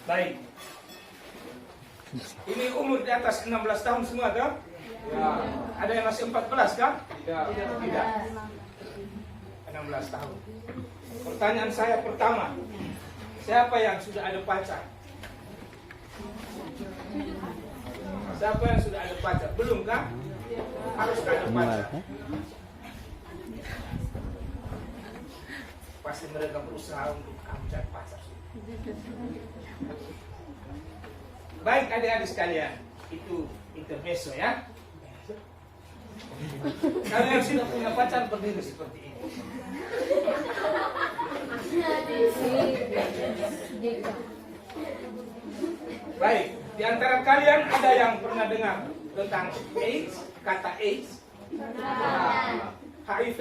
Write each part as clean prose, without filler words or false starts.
Baik. Ini umur di atas 16 tahun semua kan? Ya. Ada yang masih 14 kan? Tidak. 16 tahun. Pertanyaan saya pertama, siapa yang sudah ada pacar? Siapa yang sudah ada pacar? Belum kan? Harus ada pacar. Pasti mereka berusaha untuk mencari pacar. Baik adik-adik sekalian, itu intermezzo ya. Kalian sudah punya pacar berdiri seperti ini. Baik, di antara kalian ada yang pernah dengar tentang AIDS, kata AIDS? HIV?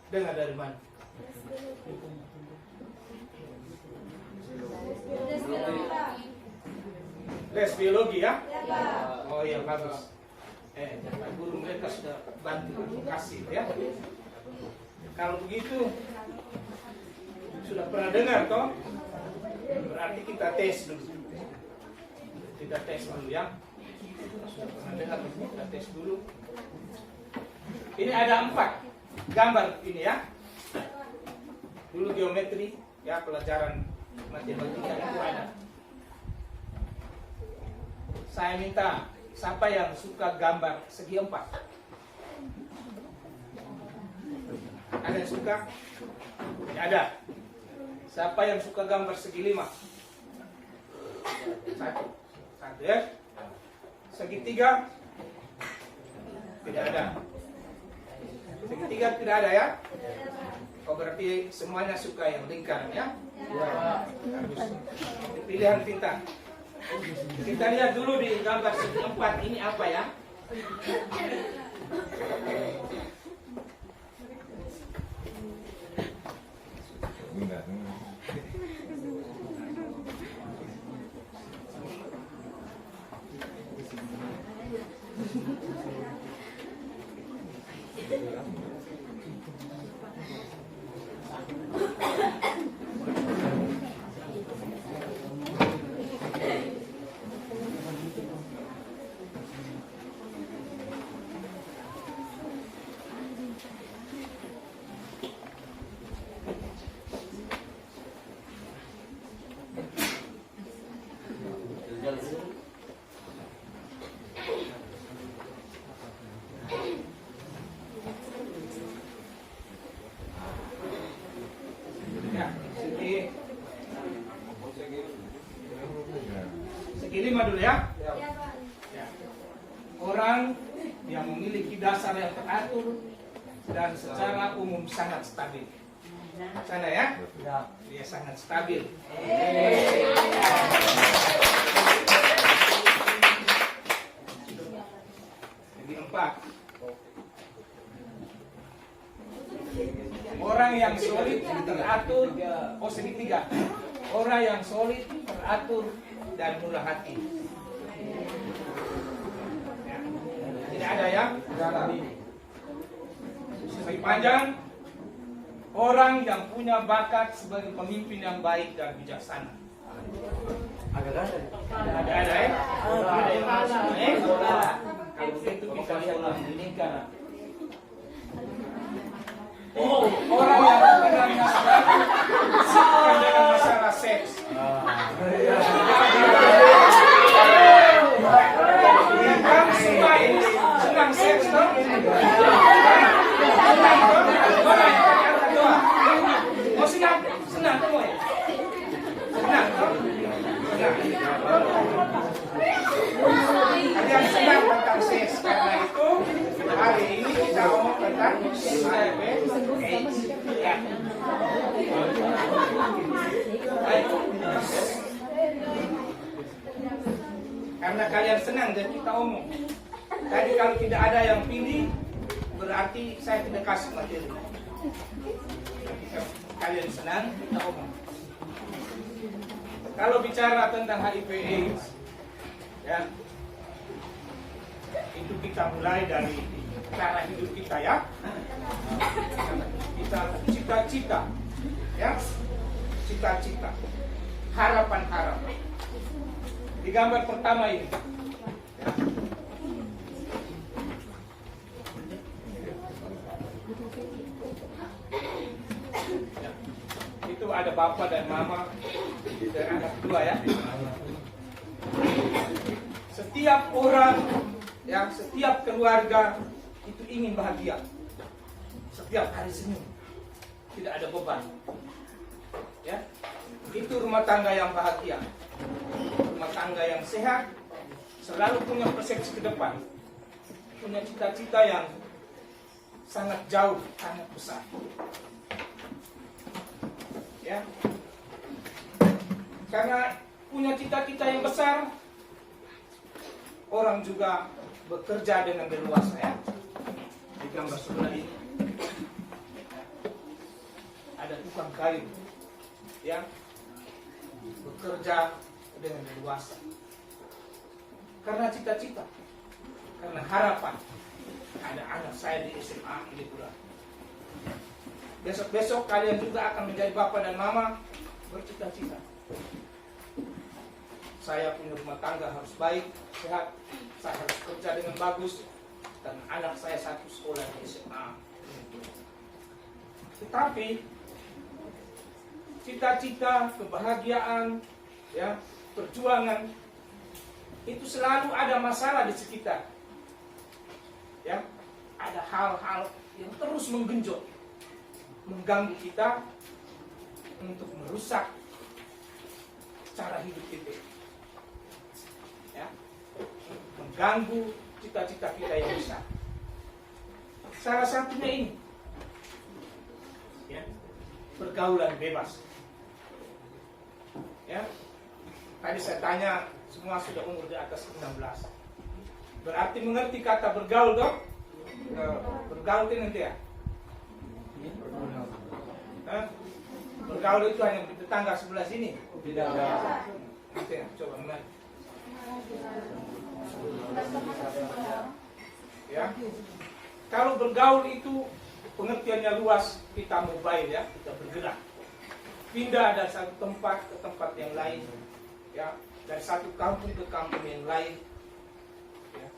Dengar dari mana? Les biologi ya? Oh iya bagus. Guru mereka sudah bantu kasih ya. Kalau begitu sudah pernah dengar toh? Berarti kita tes dulu. Kita tes dulu ya. Sudah pernah dengar, kita tes dulu. Ini ada 4 gambar ini ya. Dulu geometri ya, pelajaran matematika itu ada. Saya minta siapa yang suka gambar segi 4? Ada yang suka? Tidak ada. Siapa yang suka gambar segi 5? Satu ya. Segitiga? Tidak ada. Segitiga tidak ada ya? Oh berarti semuanya suka yang lingkaran ya? Harus. Pilihan pintar. Kita lihat dulu di gambar segi 4 ini apa ya? Segi 5 dulu ya. Orang yang memiliki dasar yang teratur dan secara umum sangat stabil. Sana ya? Dia sangat stabil. Segi 4. Orang yang solid teratur. Oh segitiga. Orang yang solid teratur dan murah hati. Tidak ada ya? Segi panjang. Orang yang punya bakat sebagai pemimpin yang baik dan bijaksana. Ada ya? Ada yang kalau begitu kita lihat ini kan. Oh, orang yang dengan masalah seks. Senang seks toh? Oh senang semua ya? Senang toh? Ada yang senang tentang seks, karena itu hari ini kita ngomong tentang HIV AIDS. Ya. Karena kalian senang dan kita omong. Tadi kalau tidak ada yang pilih, berarti saya tidak kasih materi. Kalian senang, kita omong. Kalau bicara tentang HIV AIDS, ya, itu kita mulai dari cara hidup kita ya. Kita cita-cita, ya, cita-cita. harapan-harapan. Di gambar pertama ini, ya. Ya. Itu ada bapak dan mama dan anak dua ya. Setiap orang, ya, setiap keluarga itu ingin bahagia. Setiap hari senyum, tidak ada beban. Ya, itu rumah tangga yang bahagia, rumah tangga yang sehat, selalu punya persepsi ke depan, punya cita-cita yang sangat jauh, sangat besar. Ya, karena punya cita-cita yang besar, orang juga bekerja dengan leluasa ya. Di gambar sebelah ini ada tukang kayu, ya, bekerja dengan leluasa karena cita-cita, karena harapan. Ada anak saya di SMA ini pula. Besok-besok kalian juga akan menjadi bapak dan mama, bercita-cita. Saya punya rumah tangga harus baik, sehat, saya harus kerja dengan bagus, dan anak saya satu sekolah di SMA. Tetapi cita-cita, kebahagiaan, ya, perjuangan itu selalu ada masalah di sekitar. Ya, ada hal-hal yang terus menggenjot, mengganggu kita untuk merusak cara hidup kita. Ya, mengganggu cita-cita kita yang besar. Salah satunya ini, ya, pergaulan bebas. Ya, tadi saya tanya, semua sudah umur di atas 16. Berarti mengerti kata bergaul dong? Bergaul itu nanti ya? Bergaul itu hanya di tetangga sebelah sini? Tidak. Nanti ya, coba mulai. Ya, kalau bergaul itu pengertiannya luas, kita mobile ya, kita bergerak, pindah dari satu tempat ke tempat yang lain, ya, dari satu kampung ke kampung yang lain, ya,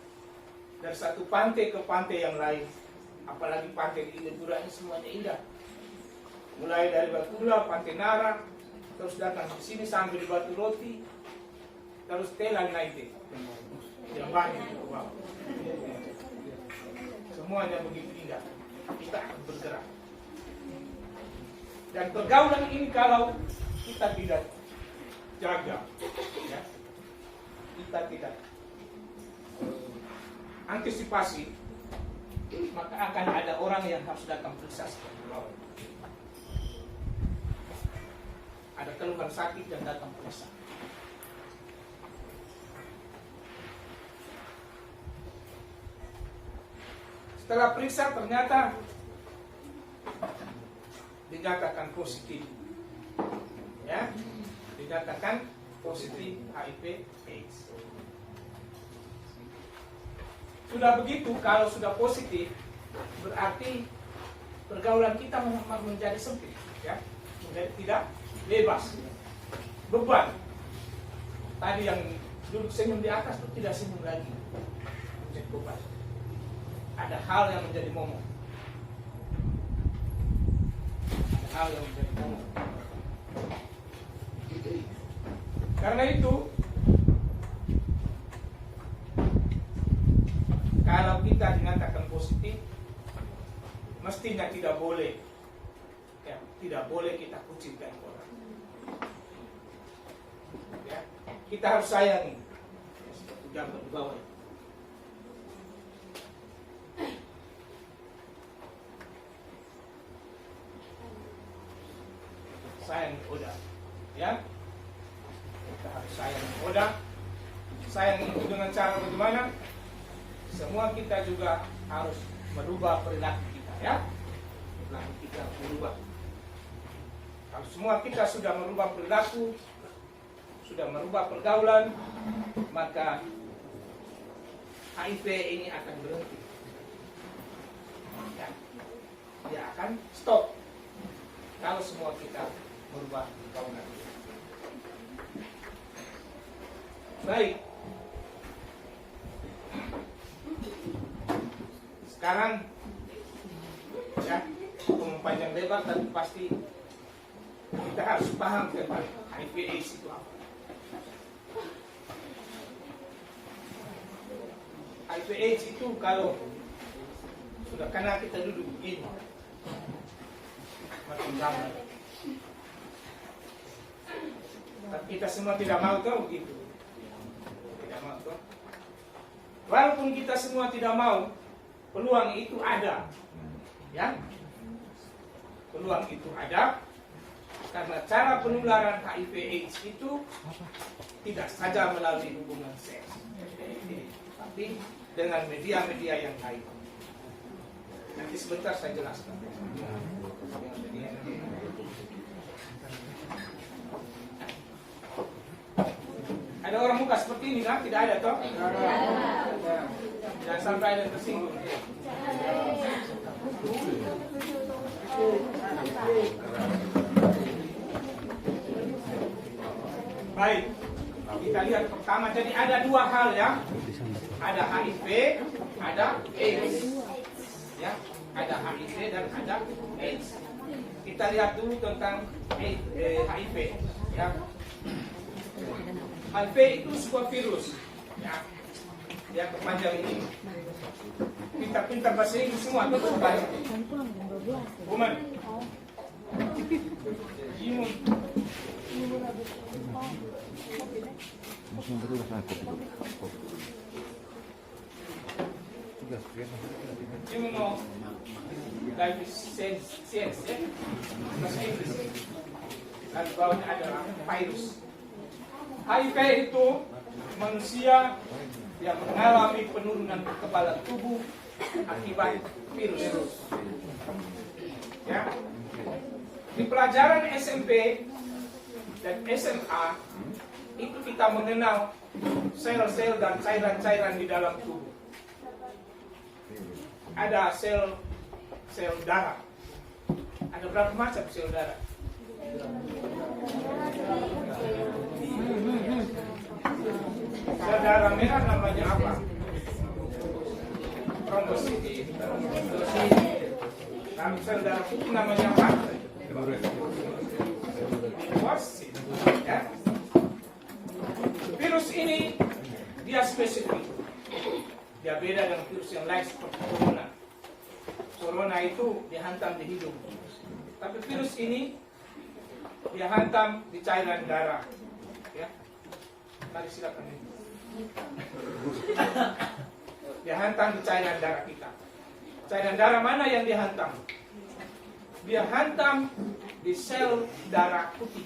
dari satu pantai ke pantai yang lain. Apalagi pantai di Indonesia ini semuanya indah, mulai dari Batula, Pantai Nara, terus datang ke sini sampai di Batu Roti, terus Telan naik yang banyak itu bawah. Semuanya begitu indah. Kita akan bergerak. Dan pergaulan ini kalau kita tidak jaga, ya, kita tidak antisipasi, maka akan ada orang yang harus datang periksa. Ada keluhan sakit dan datang periksa. Setelah periksa ternyata dinyatakan positif, ya, dinyatakan positif HIV/AIDS. Sudah begitu, kalau sudah positif, berarti pergaulan kita menjadi sempit, ya, menjadi tidak bebas, beban. Tadi yang duduk senyum di atas itu tidak senyum lagi, menjadi beban. Ada hal yang menjadi momok. Ada hal yang menjadi momok. Karena itu, kalau kita dinyatakan positif, mestinya tidak boleh, ya, tidak boleh kita kucilkan orang. Ya, kita harus sayangi. Seperti gambar di bawah. Sayang Oda, ya, kita harus sayang Oda. Sayang itu dengan cara bagaimana? Semua kita juga harus merubah perilaku kita, ya. Perilaku kita berubah. Kalau semua kita sudah merubah perilaku, sudah merubah pergaulan, maka HIV ini akan berhenti. Ya, dia akan stop kalau semua kita merubah pergaulan. Baik. Sekarang ya, panjang lebar tapi pasti kita harus paham tentang HIV/AIDS itu apa. HIV/AIDS itu kalau sudah kena kita duduk begini makin lama. Tapi kita semua tidak mau tahu begitu. Tidak mau tahu. Walaupun kita semua tidak mau, peluang itu ada. Ya. Peluang itu ada karena cara penularan HIV/AIDS itu tidak saja melalui hubungan seks, tapi dengan media-media yang lain. Nanti sebentar saya jelaskan. Ada orang muka seperti ini kan? Tidak ada toh? Jangan sampai ada tersinggung. Baik, kita lihat pertama. Jadi ada dua hal ya. Ada HIV, ada AIDS. Ya, ada HIV dan ada AIDS. Kita lihat dulu tentang HIV. Ya. HIV itu sebuah virus. Ya. Yang kepanjang ini. Pintar-pintar bahasa Inggris semua, betul banyak. Woman. Imun. Immunodeficiency, ya. Bahasa Inggris. Dan bawahnya adalah virus. HIV itu manusia yang mengalami penurunan kekebalan tubuh akibat virus. Ya. Di pelajaran SMP dan SMA itu kita mengenal sel-sel dan cairan-cairan di dalam tubuh. Ada sel darah. Ada berapa macam sel darah? Sel darah merah namanya apa? Trombosit. Kalau sel darah putih namanya apa? Leukosit. Ya. Virus ini dia spesifik. Dia beda dengan virus yang lain seperti corona. Corona itu dihantam di hidung. Tapi virus ini dia hantam di cairan darah. Ya. Mari silakan. Dia hantam di cairan darah kita. Cairan darah mana yang dihantam? Dia hantam di sel darah putih.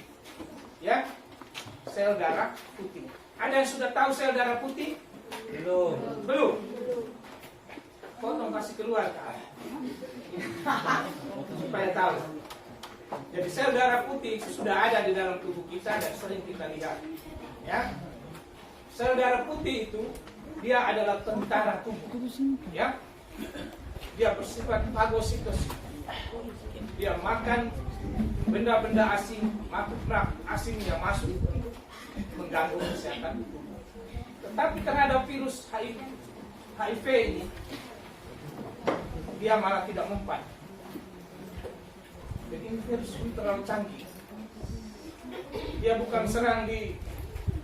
Ya. Sel darah putih. Ada yang sudah tahu sel darah putih? Belum. Potong kasih keluar kan? Supaya tahu. Jadi sel darah putih sudah ada di dalam tubuh kita dan sering kita lihat. Ya. Sel darah putih itu dia adalah tentara tubuh. Ya. Dia bersifat fagositosis. Dia makan benda-benda asing, makhluk asing yang masuk untuk mengganggu kesehatan tubuh. Tetapi terhadap virus HIV ini, dia malah tidak mempan. Jadi virus ini terlalu canggih. Dia bukan serang di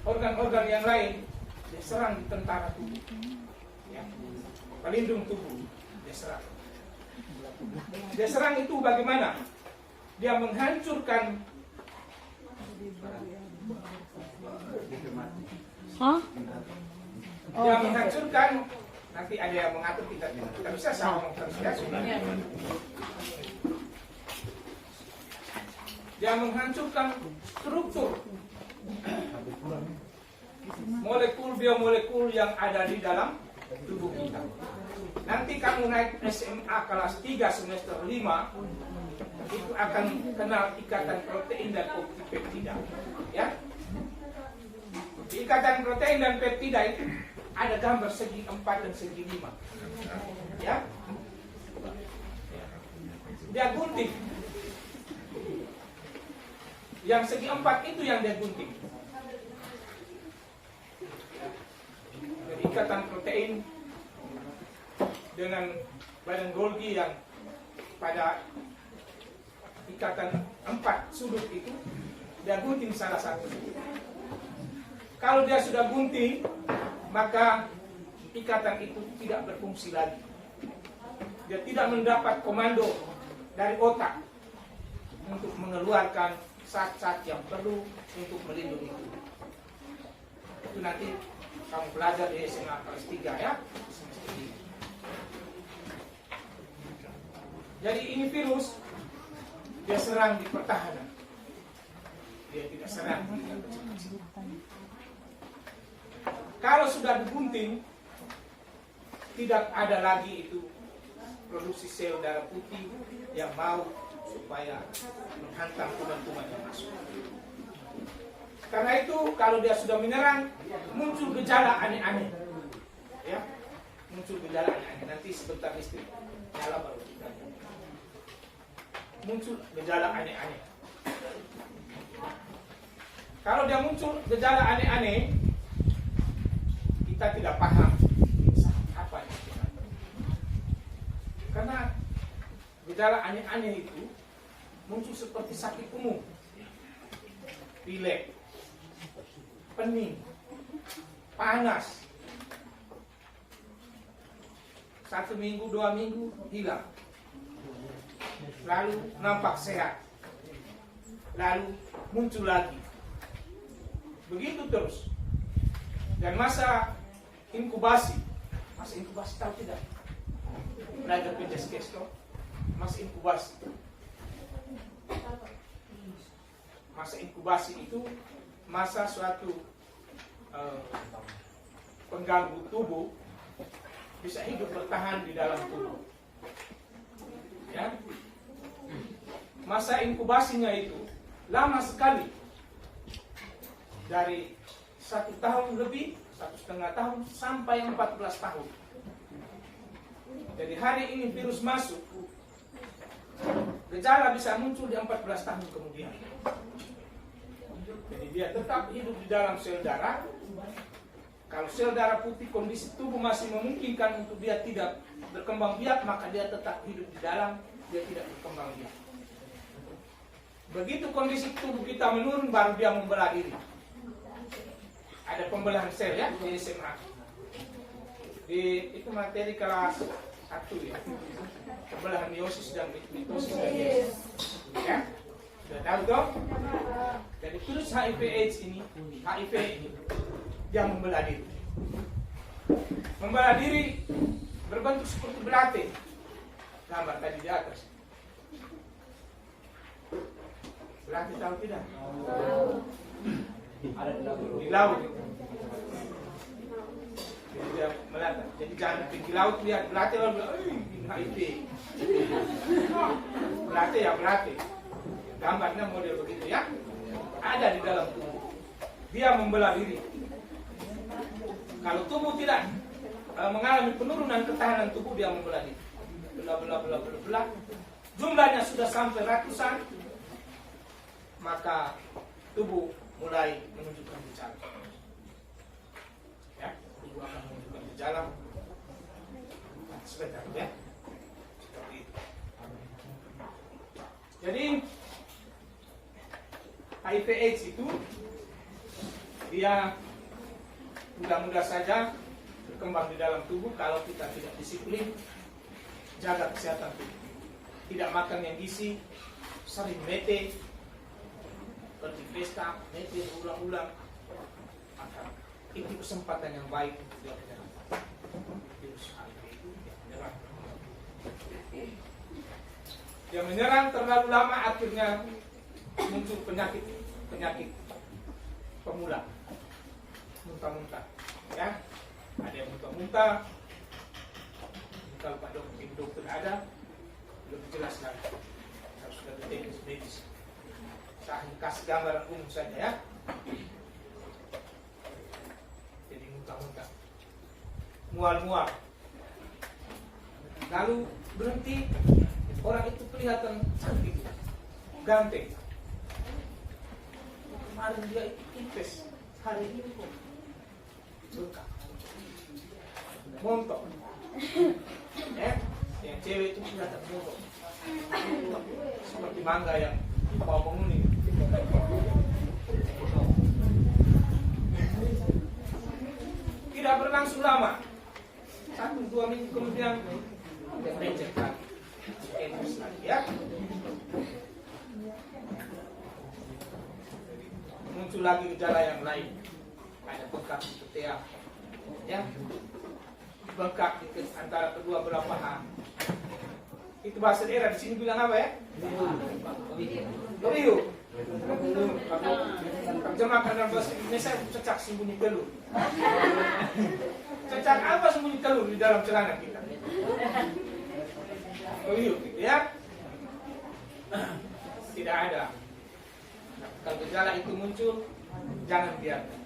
organ-organ yang lain, dia serang di tentara tubuh. Ya. Pelindung tubuh, dia serang. Dia serang itu bagaimana? Dia menghancurkan dia menghancurkan. Nanti ada yang mengatur kita bisa sama terus ya. Dia menghancurkan struktur molekul biomolekul yang ada di dalam tubuh kita. Nanti kamu naik SMA kelas 3 semester 5 itu akan kenal ikatan protein dan peptida. Ya. Di ikatan protein dan peptida itu ada gambar segi 4 dan segi 5. Ya. Dia gunting. Yang segi 4 itu yang dia gunting. ikatan protein dengan badan Golgi yang pada ikatan 4 sudut itu, dia gunting salah satu. Kalau dia sudah gunting, maka ikatan itu tidak berfungsi lagi. Dia tidak mendapat komando dari otak untuk mengeluarkan zat-zat yang perlu untuk melindungi tubuh. Itu nanti kamu belajar di SMA kelas 3 ya. Jadi ini virus, dia serang di pertahanan. Dia tidak serang di kecil-kecil. Kalau sudah digunting, tidak ada lagi itu produksi sel darah putih yang mau supaya menghantam kuman-kuman yang masuk. Karena itu kalau dia sudah menyerang, muncul gejala aneh-aneh. Ya, muncul gejala aneh-aneh. Nanti sebentar istri nyala baru kita. Muncul gejala aneh-aneh. Kalau dia muncul gejala aneh-aneh, kita tidak paham apa itu. Karena gejala aneh-aneh itu muncul seperti sakit umum, pilek, pening, panas, 1 minggu, 2 minggu hilang, lalu nampak sehat, lalu muncul lagi, begitu terus. Dan masa inkubasi tahu tidak? Belajar Pinjaskes toh, masa inkubasi. Masa inkubasi itu masa suatu pengganggu tubuh bisa hidup bertahan di dalam tubuh. Ya. Masa inkubasinya itu lama sekali, dari 1 tahun lebih, 1,5 tahun sampai 14 tahun. Jadi hari ini virus masuk, gejala bisa muncul di 14 tahun kemudian. Jadi dia tetap hidup di dalam sel darah. Kalau sel darah putih kondisi tubuh masih memungkinkan untuk dia tidak berkembang biak, maka dia tetap hidup di dalam, dia tidak berkembang biak. Begitu kondisi tubuh kita menurun, baru dia membelah diri. Ada pembelahan sel ya di SMA. Itu materi kelas 1 ya. Pembelahan meiosis dan mitosis. Ya. Sudah tahu toh? Jadi virus HIV ini dia membelah diri. Membelah diri berbentuk seperti belate. Gambar tadi di atas. Belate tahu tidak? Ada di laut. Jadi dia melata. Jadi jangan pergi laut lihat belate lalu HIV. Belate ya belate. Gambarnya model begitu ya. Ada di dalam tubuh. Dia membelah diri. Kalau tubuh tidak mengalami penurunan ketahanan tubuh, dia membelah diri. Belah. Jumlahnya sudah sampai ratusan, maka tubuh mulai menunjukkan gejala. Ya, tubuh akan menunjukkan gejala. Sebentar ya. Seperti itu. Jadi HIV/AIDS itu dia mudah-mudah saja berkembang di dalam tubuh kalau kita tidak disiplin, jaga kesehatan tubuh, tidak makan yang gizi, sering mete, pergi pesta, mete berulang-ulang, maka itu kesempatan yang baik untuk dia menyerang virus HIV itu. Dia menyerang terlalu lama, akhirnya muncul penyakit pemula, muntah-muntah, ya, ada yang muntah-muntah. Kalau Pak Dokter, Ibu Dokter ada, lebih jelas lagi, harus sudah teknis medis. Saya kasih gambaran umum saja ya. Jadi muntah-muntah, mual-mual, lalu berhenti, orang itu kelihatan cantik, ganteng. Kemarin dia impes, hari ini kok bengkak. montok. Ya, yang cewek itu kelihatan montok. Seperti mangga yang mau menguning. Tidak berlangsung lama. 1-2 minggu kemudian melenceng lagi. Enos lagi ya. Muncul lagi gejala yang lain. Ada bengkak di ketiak. Ya. Bengkak di antara kedua belah paha. Itu bahasa daerah, di sini bilang apa ya? Doriu. Terjemahkan dalam bahasa Indonesia, cecak sembunyi telur. Cecak apa sembunyi telur di dalam celana kita? Doriu, gitu ya? Tidak ada. Kalau gejala itu muncul, jangan biarkan.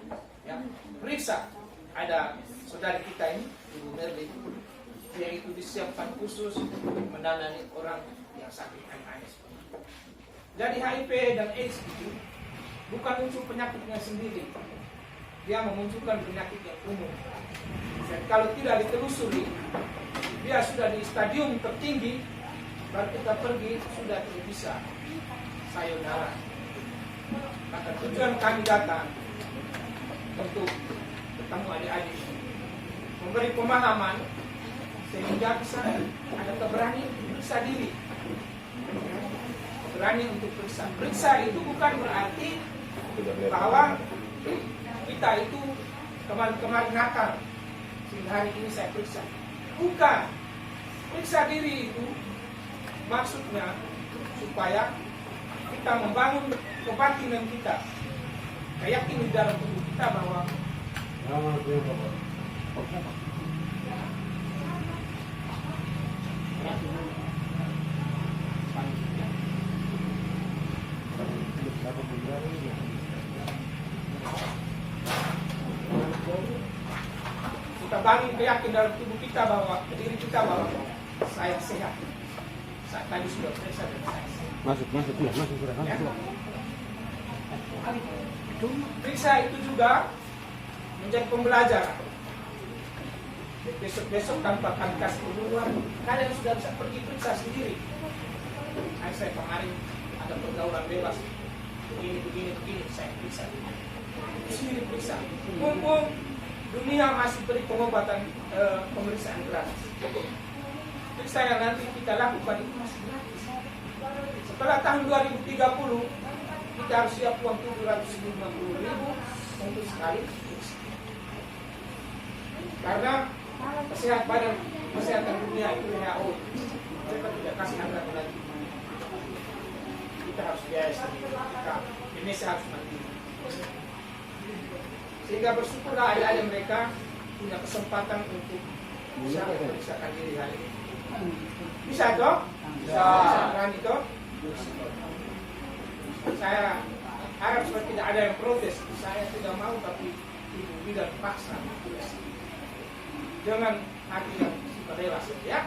Ya, periksa. Ada saudari kita ini, Ibu Merli, dia itu disiapkan khusus menangani orang yang sakit MS. Jadi HIV dan AIDS itu bukan muncul penyakitnya sendiri, dia memunculkan penyakit yang umum. Dan kalau tidak ditelusuri, dia sudah di stadium tertinggi, baru kita pergi sudah tidak bisa sayonara. Maka tujuan kami datang untuk ketemu adik-adik, memberi pemahaman sehingga bisa ada keberanian periksa diri. Berani untuk periksa. Periksa itu bukan berarti bahwa kita itu kemarin nakal sehingga hari ini saya periksa. Bukan. Periksa diri itu maksudnya supaya kita membangun kebatinan kita, keyakinan di dalam tubuh kita bahwa kita bangun keyakinan dalam tubuh kita bahwa diri kita bahwa saya sehat. Saat tadi sudah periksa dan saya sehat. Masuk sudah. Ya. Periksa itu juga menjadi pembelajaran. Besok tanpa kami kasih keluar, kalian sudah bisa pergi periksa sendiri. Saya kemarin ada pergaulan bebas, begini, saya periksa. Sendiri periksa. Mumpung dunia masih beri pengobatan pemeriksaan gratis. Periksa yang nanti kita lakukan itu masih gratis. Setelah tahun 2030, kita harus siap uang 750.000 untuk sekali periksa. Karena kesehatan dunia itu WHO, mereka tidak kasih anggaran lagi. Kita harus biaya sendiri. Indonesia harus mandiri. Sehingga bersyukurlah adik-adik mereka punya kesempatan untuk bisa memeriksakan diri hari ini. Bisa toh? Bisa berani toh? Saya harap supaya tidak ada yang protes. Saya tidak mau, tapi ibu bidan paksa. Jangan hati yang sukarela ya.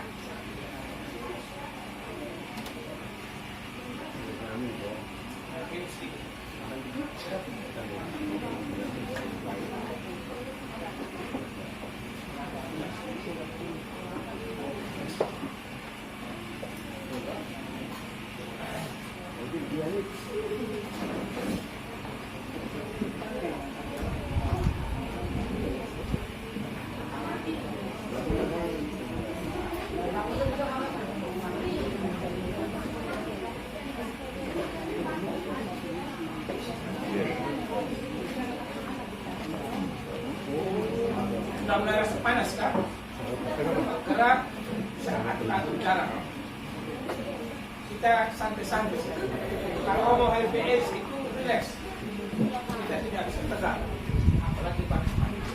Ini sedikit. Sudah mulai rasa panas kan? Gerak, atur jarak. Kita santai-santai. Kalau ngomong HBS itu relax. Kita tidak bisa tegang, apalagi panas-panas.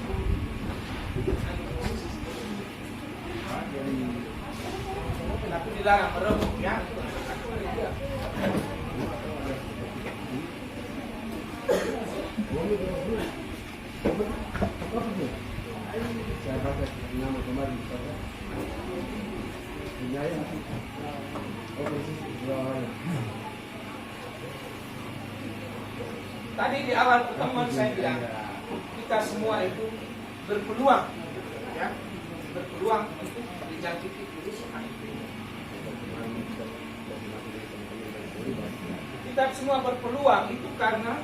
Tapi dilarang merebut ya. Saya pakai nama kemarin Tadi di awal pertemuan saya bilang kita semua itu berpeluang, ya, berpeluang untuk dijangkiti virus HIV. Kita semua berpeluang itu karena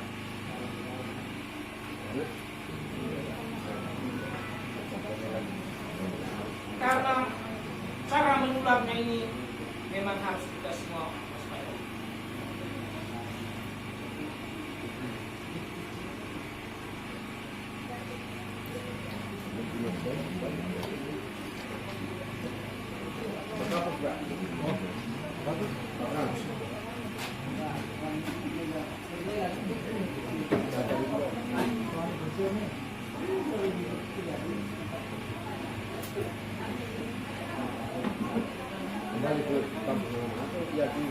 cara menularnya ini memang harus kita semua waspada. Kembali ke kampung halaman atau dia di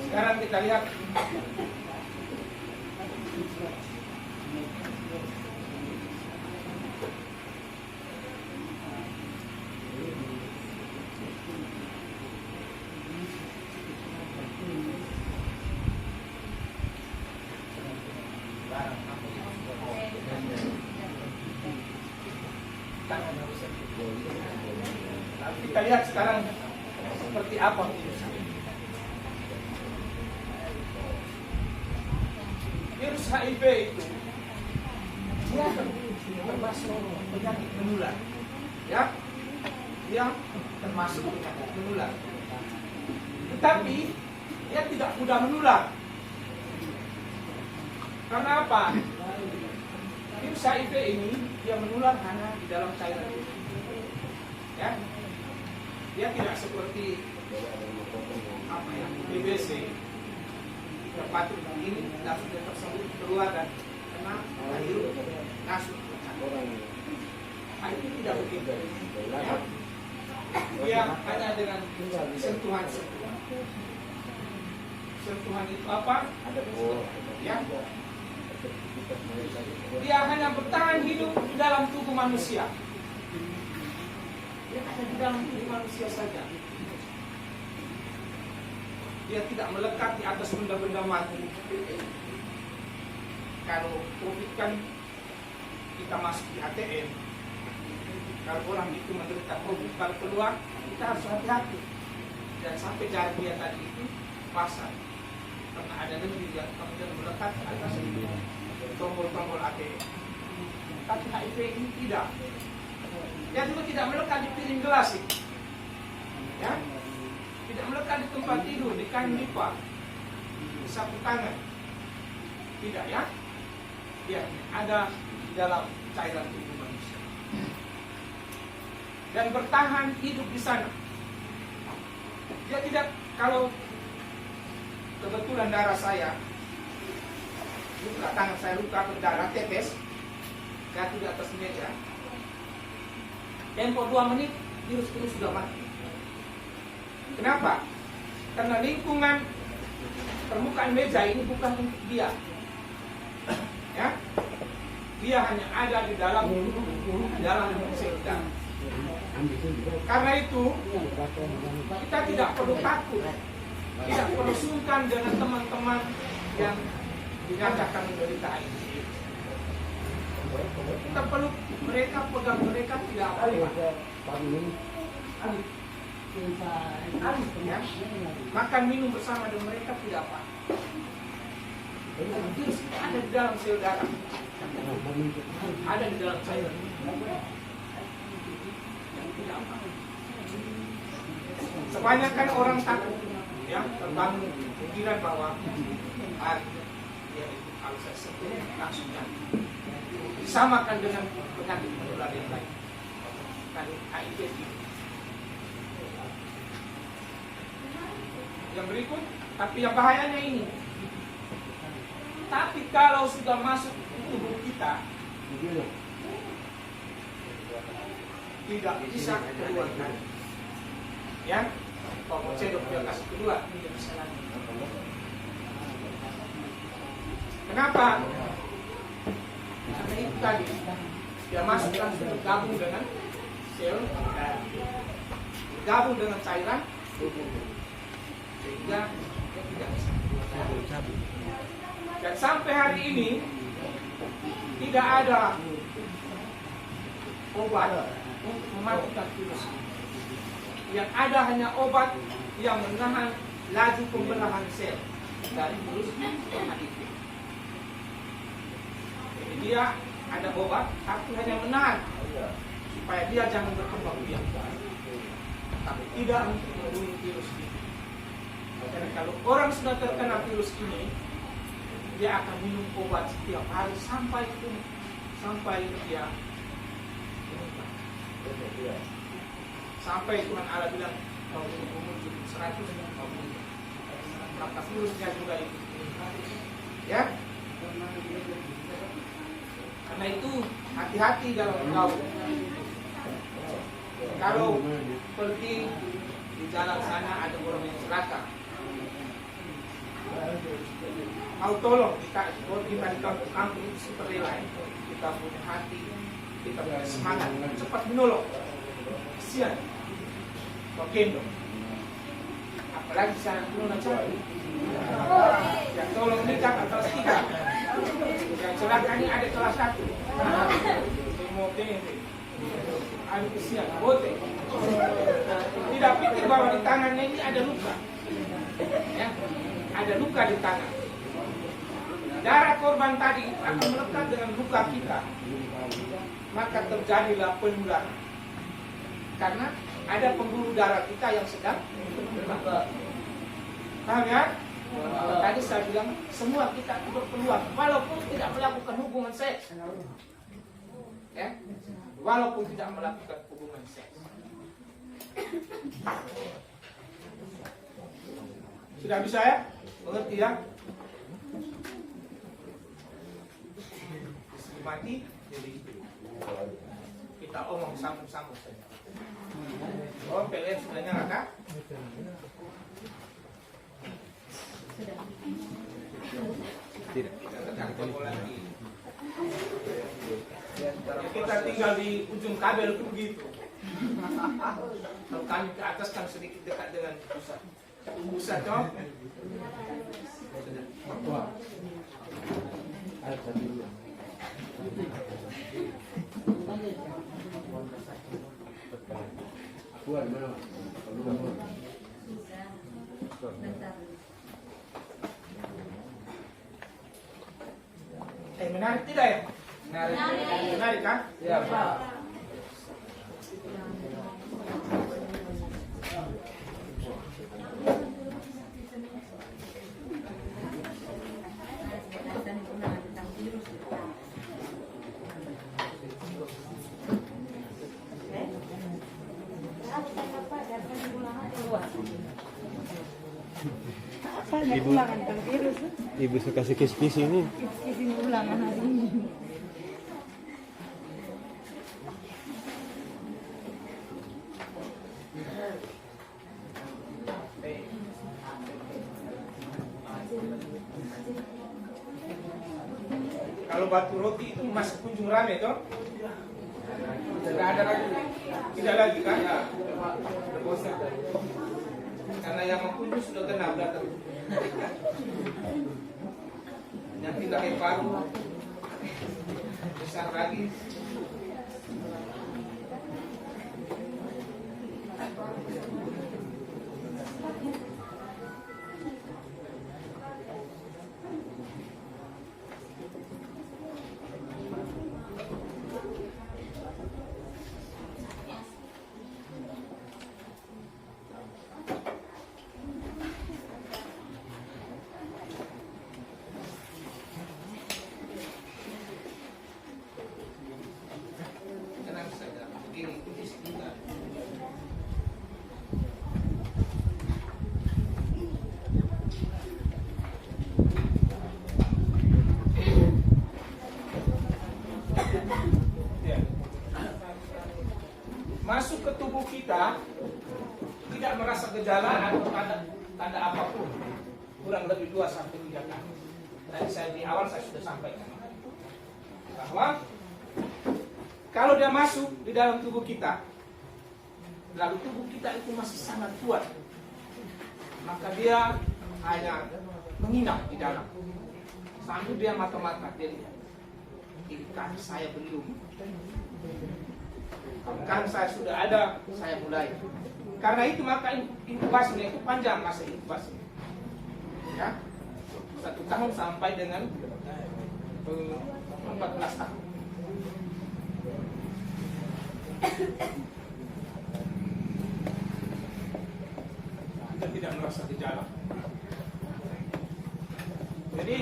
Sekarang kita lihat kita lihat sekarang seperti apa virus HIV itu. Dia termasuk penyakit menular, ya, dia termasuk penyakit menular. Tetapi dia tidak mudah menular. Karena apa? Virus HIV ini dia menular hanya di dalam cairan, ya. Dia tidak seperti apa ya, TBC. Terpatuk ini langsung dia tersebut keluar dan kena hirup langsung. Itu tidak begitu, ya. Dia hanya dengan sentuhan. Sentuhan itu apa? Ya. Dia hanya bertahan hidup di dalam tubuh manusia. Dia hanya di dalam tubuh manusia saja. Dia tidak melekat di atas benda-benda mati. Kalau COVID kan kita masuk di ATM. Kalau orang itu menderita COVID, kalau keluar kita harus hati-hati. Dan sampai jari dia tadi itu pasang. Karena ada lebih yang kemudian melekat di atas tombol-tombol ATM. Tapi HIV ini tidak. Dia juga tidak melekat di piring gelas ini. Ya, tidak melekat di tempat tidur, di kain lipat, di sapu tangan. Tidak, ya. Dia ada di dalam cairan tubuh manusia. Dan bertahan hidup di sana. Dia tidak, kalau kebetulan darah saya, luka tangan saya luka berdarah tetes, jatuh di atas meja. Tempo 2 menit, virus itu sudah mati. Kenapa? Karena lingkungan permukaan meja ini bukan untuk dia. Ya, dia hanya ada di dalam sel darah. Karena itu kita tidak perlu takut, tidak perlu sungkan dengan teman-teman yang dinyatakan menderita HIV. Kita perlu mereka pegang mereka tidak apa-apa. Ya. Makan minum bersama dengan mereka tidak apa. Virus ada di dalam sel darah, ada di dalam cairan. Kebanyakan orang takut, ya, terbangun pikiran bahwa ya, kalau saya sebut langsung disamakan dengan penyakit menular yang lain, kan HIV. Yang berikut, tapi yang bahayanya ini. Tapi kalau sudah masuk ke tubuh kita, tidak bisa keluar. Ya, kalau cedok dia kasih keluar, tidak bisa lagi. Kenapa? Karena itu tadi, dia masuk langsung bergabung dengan sel darah, bergabung dengan cairan tubuh, sehingga dia tidak bisa keluar. Dan sampai hari ini tidak ada obat untuk mematikan virus ini. Yang ada hanya obat yang menahan laju pembelahan sel dari virus HIV. Jadi dia ada obat, tapi hanya menahan supaya dia jangan berkembang biak, tapi tidak untuk membunuh virus ini. Karena kalau orang sudah terkena virus ini, dia akan minum obat setiap hari sampai dia meninggal. Sampai Tuhan Allah bilang kau umur 100 maka virusnya juga itu. Ya. Karena itu hati-hati dalam bergaul. Kalau pergi di jalan sana ada orang yang celaka, mau tolong kita di kampung itu seperti lain. Kita punya hati, kita punya semangat, cepat menolong. Kasihan, gendong. Apalagi sana menolong cari. Yang tolong nikah atas kita. Yang celaka ini ada kelas 1. Mau ada kesian, bote. Tidak pikir bahwa di tangannya ini ada luka. Ya, ada luka di tangan. Darah korban tadi akan melekat dengan luka kita. Maka terjadilah penularan. Karena ada pembuluh darah kita yang sedang berkembang. Paham ya? Tadi saya bilang semua kita berpeluang walaupun tidak melakukan hubungan seks. Ya? Walaupun tidak melakukan hubungan seks. Sudah bisa ya? Mengerti ya? Istri mati jadi kita omong sambung-sambung saja. Oh, PLN sudah nyala kah? Tidak. Kita tinggal di ujung kabel itu begitu. Kalau kami ke atas kan sedikit dekat dengan pusat. Pusat toh. Wah. Air dulu. Buat mana? Menarik tidak ya? Menarik kan? Ya, Pak. Ibu saya kasih kis-kis ini. Kis-kis ulangan hari ini. Kalau batu roti itu masih kunjung rame toh? Tidak ada lagi. Tidak lagi kan? Ya. Sudah bosan. Karena yang mengunjung sudah kenal datang. Yang tidak baru besar lagi. Masuk ke tubuh kita tidak merasa gejala atau tanda apapun kurang lebih 2-3 kali. Tadi saya di awal saya sudah sampaikan bahwa kalau dia masuk di dalam tubuh kita, lalu tubuh kita itu masih sangat kuat, maka dia hanya menginap di dalam. Sambil dia mata-mata, dia lihat, ini kaki saya belum. Kan saya sudah ada, saya mulai. Karena itu maka inkubasinya itu panjang masa inkubasi. Ya, 1 tahun sampai dengan 14 tahun. Kita tidak merasa gejala. Jadi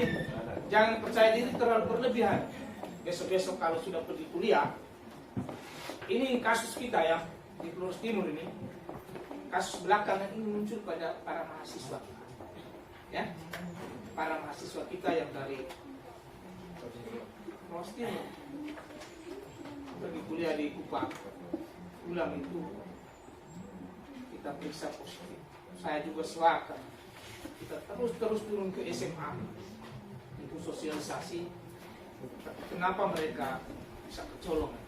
jangan percaya diri terlalu berlebihan. Besok-besok kalau sudah pergi kuliah, ini kasus kita ya di Flores Timur ini, kasus belakangan ini muncul pada para mahasiswa, ya, para mahasiswa kita yang dari Flores Timur pergi kuliah di Kupang, pulang itu kita periksa positif. Saya juga sewakan, kita terus turun ke SMA, itu sosialisasi. Kenapa mereka bisa kecolongan?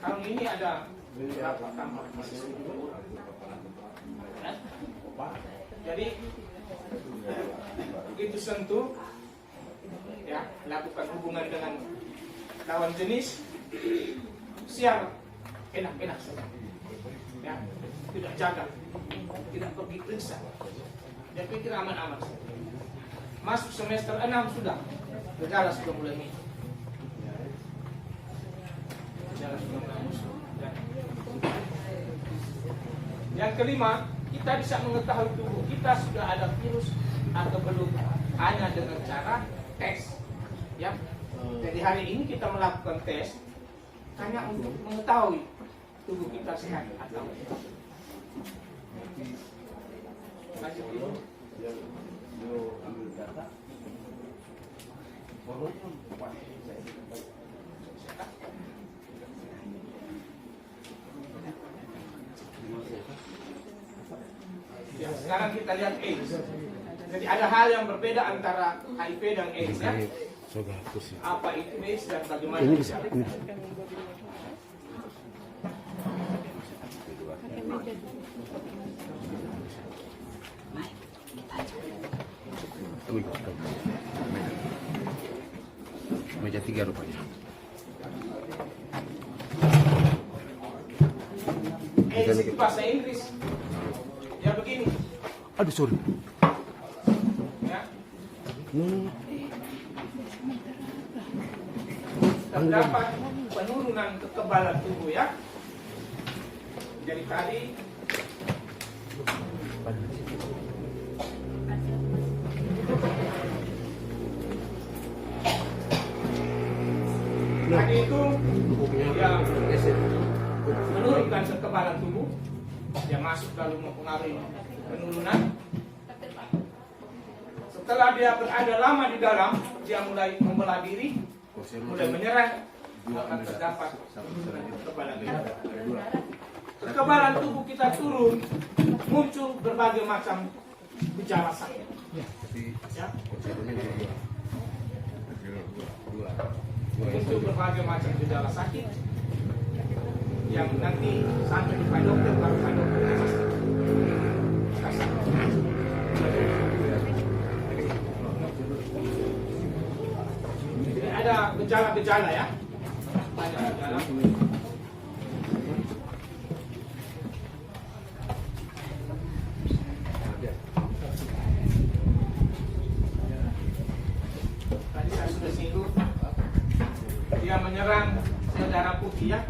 Tahun ini ada berapa tambah masih 10 orang. Jadi begitu sentuh, ya, lakukan hubungan dengan lawan jenis, siap enak-enak saja, ya, tidak jaga, tidak pergi periksa, dia pikir aman-aman saja. Masuk semester 6 sudah, gejala sudah mulai muncul. Gejala sudah mulai muncul. Yang kelima, kita bisa mengetahui tubuh kita sudah ada virus atau belum hanya dengan cara tes. Ya, jadi hari ini kita melakukan tes hanya untuk mengetahui tubuh kita sehat atau tidak. Lanjut dulu. Ya, sekarang kita lihat AIDS. Jadi ada hal yang berbeda antara HIV dan AIDS, ya. Apa itu AIDS dan bagaimana? Ini bisa. Ini. Meja 3 rupanya. AIDS itu bahasa Inggris. Ya begini. Aduh, sorry. Ya. Terdapat penurunan kekebalan tubuh, ya. Jadi tadi itu ya menurunkan kekebalan tubuh, dia masuk lalu mempengaruhi penurunan. Setelah dia berada lama di dalam, dia mulai membelah diri, mulai menyerang, akan terdapat penurunan kekebalan tubuh. Kekebalan tubuh kita turun, muncul berbagai macam gejala sakit. Ya. Muncul berbagai macam gejala sakit yang nanti sampai di Pak Dokter baru Pak Dokter kasih. Jadi ada gejala-gejala, ya, banyak gejala. Tadi saya sudah singgung, dia menyerang sel darah putih, ya.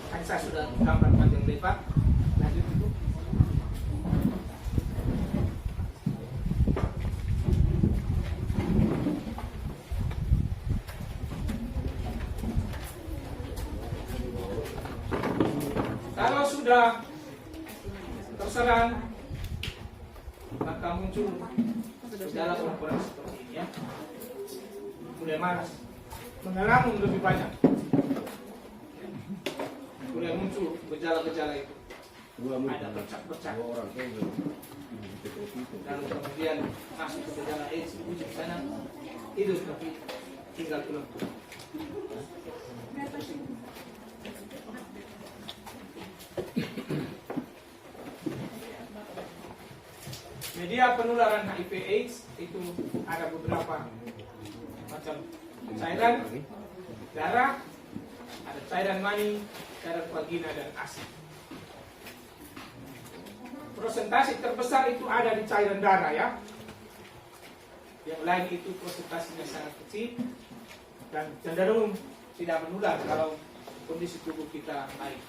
Kan saya sudah gambar panjang lebar. Lanjut itu. Kalau sudah terserang, maka muncul gejala ukuran seperti ini, ya. Mulai malas, mengelamun lebih banyak. Mulai muncul gejala-gejala itu. Ada bercak-bercak. Dan kemudian masuk ke gejala AIDS, ujung sana hidup tapi tinggal tulang. Media penularan HIV/AIDS itu ada beberapa macam cairan darah, ada cairan mani, cairan vagina dan ASI. Persentase terbesar itu ada di cairan darah ya. Yang lain itu persentasenya sangat kecil dan cenderung tidak menular kalau kondisi tubuh kita baik.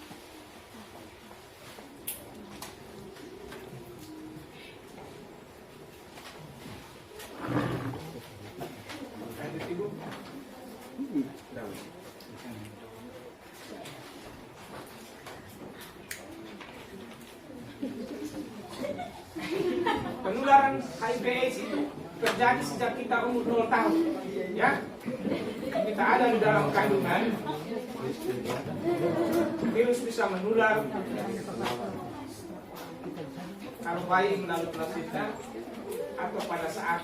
Lanjut Ibu. Penularan HIV/AIDS itu terjadi sejak kita umur 0 tahun, ya. Kita ada di dalam kandungan, virus bisa menular kalau bayi melalui plasenta atau pada saat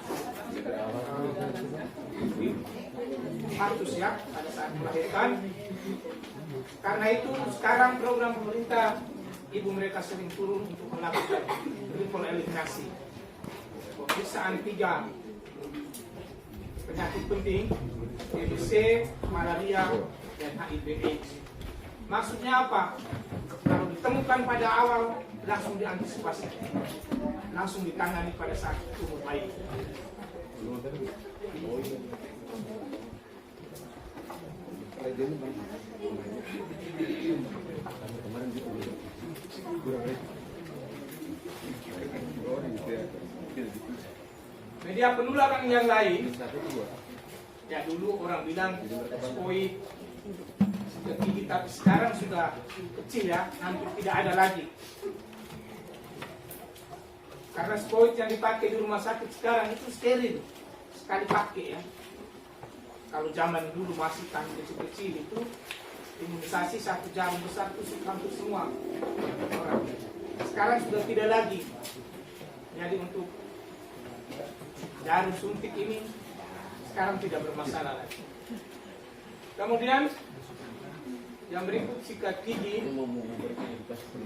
harus ya, pada saat melahirkan. Karena itu sekarang program pemerintah, ibu mereka sering turun untuk melakukan triple eliminasi, pemeriksaan 3 penyakit penting, TBC, malaria, dan HIV/AIDS. Maksudnya apa? Kalau ditemukan pada awal, langsung diantisipasi, langsung ditangani pada saat umur bayi. Media penularan yang lain, ya dulu orang bilang spoid, gigi, tapi sekarang sudah kecil ya, hampir tidak ada lagi. Karena spoid yang dipakai di rumah sakit sekarang itu steril, sekali pakai ya. Kalau zaman dulu masih kecil-kecil itu imunisasi 1 jarum besar tusuk hampir semua orang. Sekarang sudah tidak lagi. Jadi untuk jarum suntik ini sekarang tidak bermasalah lagi. Kemudian yang berikut sikat gigi,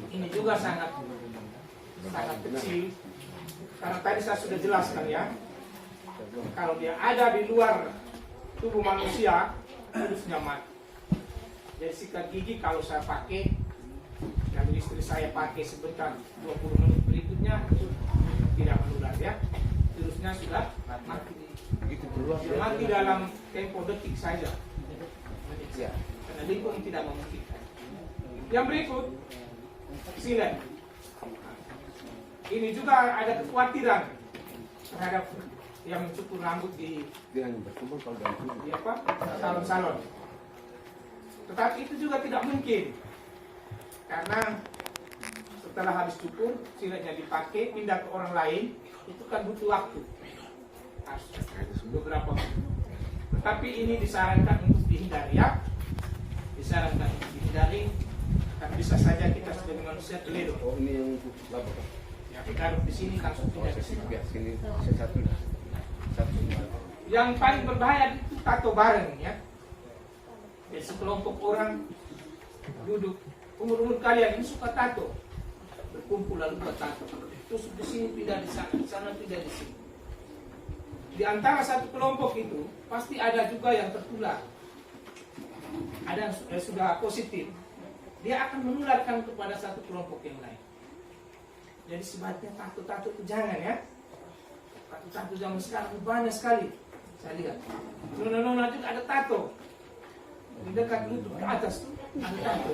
ini juga sangat kecil. Karena tadi saya sudah jelaskan ya, kalau dia ada di luar tubuh manusia, virusnya mati. Jadi sikat gigi kalau saya pakai, lalu istri saya pakai sebentar 20 menit berikutnya itu tidak menular ya, virusnya sudah mati. Mati dalam tempo detik saja, karena lingkungan tidak memungkinkan. Yang berikut, silet. Ini juga ada kekhawatiran terhadap yang mencukur rambut di salon-salon. Tetapi itu juga tidak mungkin, karena setelah habis cukur, siletnya dipakai, pindah ke orang lain, itu kan butuh waktu, harus beberapa waktu. Tetapi ini disarankan untuk dihindari ya, disarankan untuk dihindari, karena bisa saja kita sebagai manusia keliru. Oh, ini yang lapor. Ya, kita di sini langsung pindah ke sini. Ya, sini satu. Yang paling berbahaya itu tato bareng ya. Jadi sekelompok orang duduk, umur kalian ini suka tato, berkumpul lalu buat tato, tusuk di sini pindah di sana pindah di sini. Di antara satu kelompok itu pasti ada juga yang tertular, ada yang sudah positif, dia akan menularkan kepada satu kelompok yang lain. Jadi sebaiknya tato itu jangan ya. Tato zaman sekarang banyak sekali, saya lihat. Nona juga ada tato. Di dekat lutut ke atas tuh ada tato.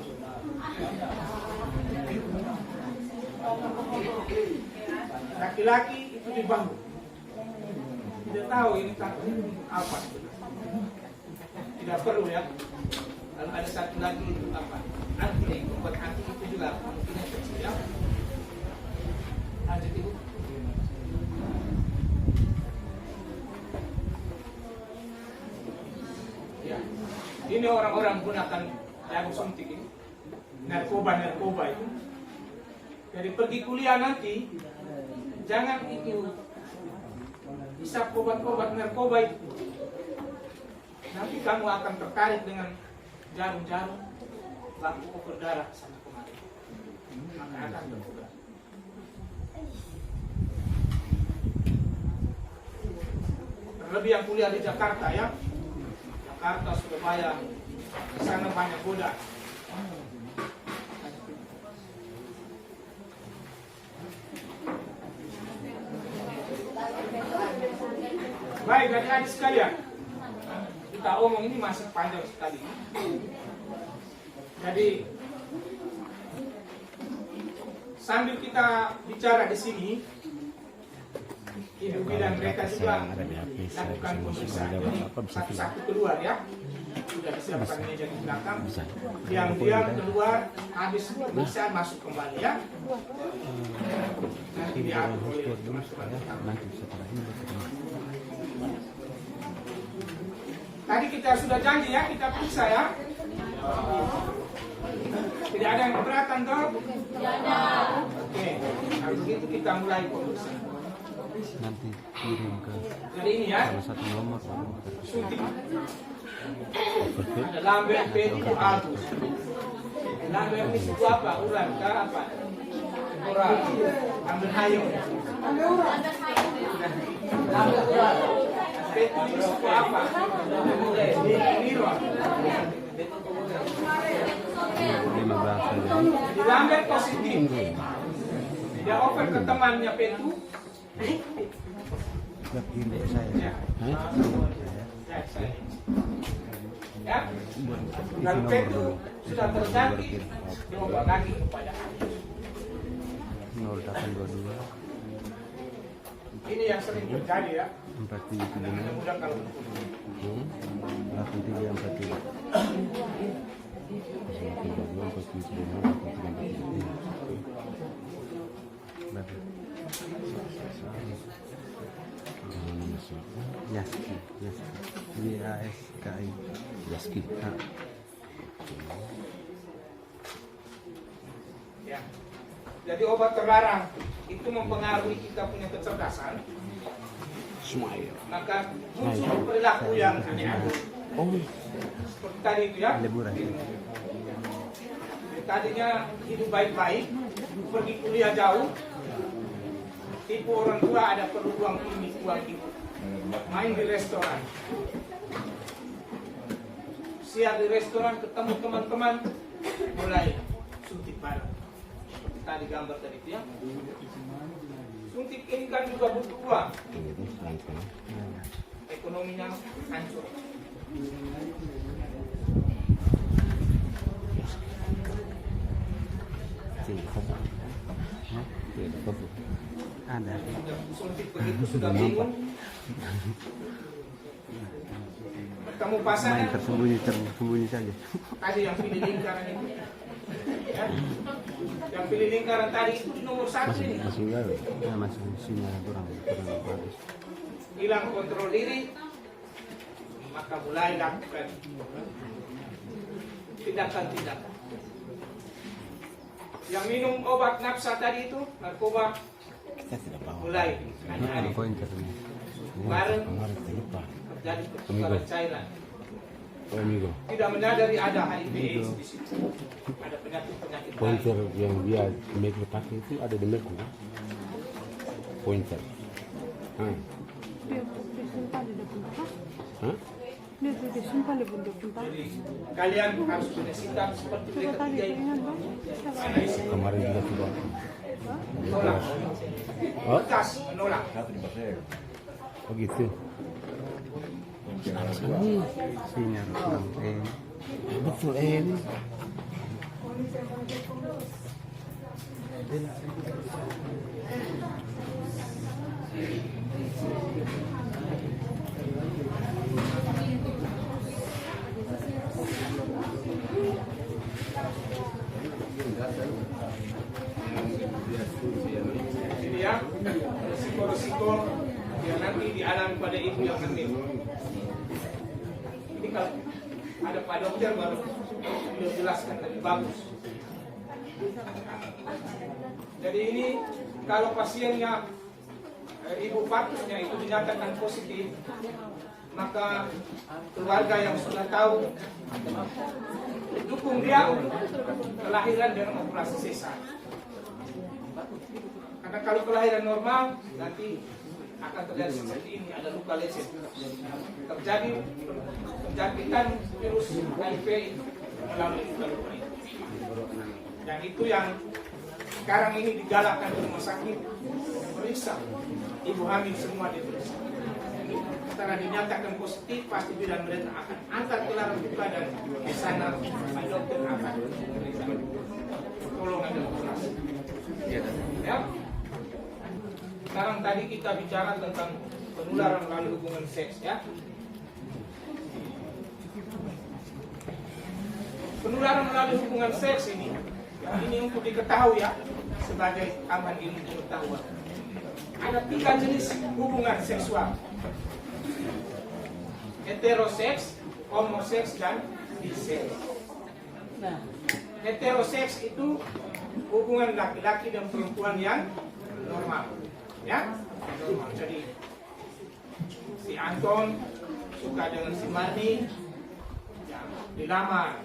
Laki-laki itu di bahu. Tidak tahu ini tato apa. Tidak perlu ya. Lalu ada satu lagi itu apa? Anti, obat anti itu juga kemungkinan kecil ya. Lanjut Ibu. Ya. Ini orang-orang gunakan jarum suntik ini, narkoba itu. Jadi pergi kuliah nanti, jangan itu isap obat-obat narkoba itu. nanti kamu akan tertarik dengan jarum-jarum bangku ukur darah sana kemari. Maka akan terbuka. Terlebih yang kuliah di Jakarta ya, Jakarta, Surabaya, di sana banyak goda. Baik, adik-adik sekalian, kita omong ini masih panjang sekali. Jadi sambil kita bicara di sini, ibu bidan mereka juga lakukan pemeriksaan. Jadi satu-satu keluar ya, sudah disiapkan meja di belakang. Diam-diam keluar, habis pemeriksaan masuk kembali ya. Nanti diatur oleh teman-teman. Tadi kita sudah janji ya, kita periksa ya. Tidak ada yang keberatan toh? Tidak ada. Oke, kalau begitu kita mulai pemeriksaan. Nanti kirim ke Jadi ini ya, salah satu nomor. suntik. Ada Lambert P2 Agus. Lambert ini suku apa? Uran kah apa? Uran. Ambil hayo. Lambert Uran. P2 ini suku apa? Niron. 15 saja. Di Lambert positif. Dia offer ke temannya P2. Ini saya. Ya, dan P2 sudah terjangkit, coba lagi kepada 0822 ini yang sering terjadi ya. 475 Mudah kalau 83 Yaski, YASKI, Yaski. ya. Jadi obat terlarang itu mempengaruhi kita punya kecerdasan. Smile. Maka muncul perilaku yang aneh-aneh. Oh, Seperti tadi itu ya. liburan. Tadinya hidup baik-baik, pergi kuliah jauh, tipu orang tua ada perlu uang ini, uang itu. Main di restoran, siap di restoran ketemu teman-teman, mulai suntik barang. Seperti tadi gambar tadi itu ya. Suntik ini kan juga butuh uang, ekonominya hancur. Ada. Suntik begitu sudah bingung. Kamu pasangan Tersembunyi saja. tadi yang pilih lingkaran itu, ya. Yang pilih lingkaran tadi itu di nomor 1 ini. Masih gawe. Ya, masih sinyal kurang bagus. Hilang kontrol diri, maka mulai lakukan tindakan-tindakan. Yang minum obat nafsa tadi itu, narkoba, Kita tidak bawa. mulai aneh-aneh. Pointer. Kemarin Kemarin terlupa. terjadi pertukaran cairan. Oh, amigo. Tidak menyadari ada HIV/AIDS di situ. Ada penyakit-penyakit lain. Pointer yang dia make pakai itu ada di Merku. Pointer. Hah? Hah? Jadi kalian harus punya sikap seperti mereka tiga ini. Kemarin juga sudah. Menolak. Oh, Tegas menolak. oh gitu. Sinyal kurang. Betul ini. Jadi ya, risiko-risiko yang nanti dialami pada ibu yang hamil. Ini kalau ada Pak Dokter baru beliau jelaskan lebih bagus. Jadi ini kalau pasiennya ibu patusnya itu dinyatakan positif, maka keluarga yang sudah tahu dukung dia untuk kelahiran dengan operasi sesar. Karena kalau kelahiran normal nanti akan terjadi seperti ini, ada luka lecet, terjadi penjangkitan virus HIV melalui luka-luka itu. Dan itu yang sekarang ini digalakkan di rumah sakit, periksa ibu hamil semua diperiksa. Setelah dinyatakan positif, pasti bidan mereka akan angkat kelarang buka dan di sana Pak dokter akan memberikan pertolongan dan operasi. Ya. Sekarang tadi kita bicara tentang penularan melalui hubungan seks, ya. Penularan melalui hubungan seks ini untuk diketahui ya, sebagai tambahan ilmu pengetahuan. Ada 3 jenis hubungan seksual: heteroseks, homoseks, dan biseks. Heteroseks itu hubungan laki-laki dan perempuan yang normal, ya. Normal. Jadi si Anton suka dengan si Marni, ya, dilamar,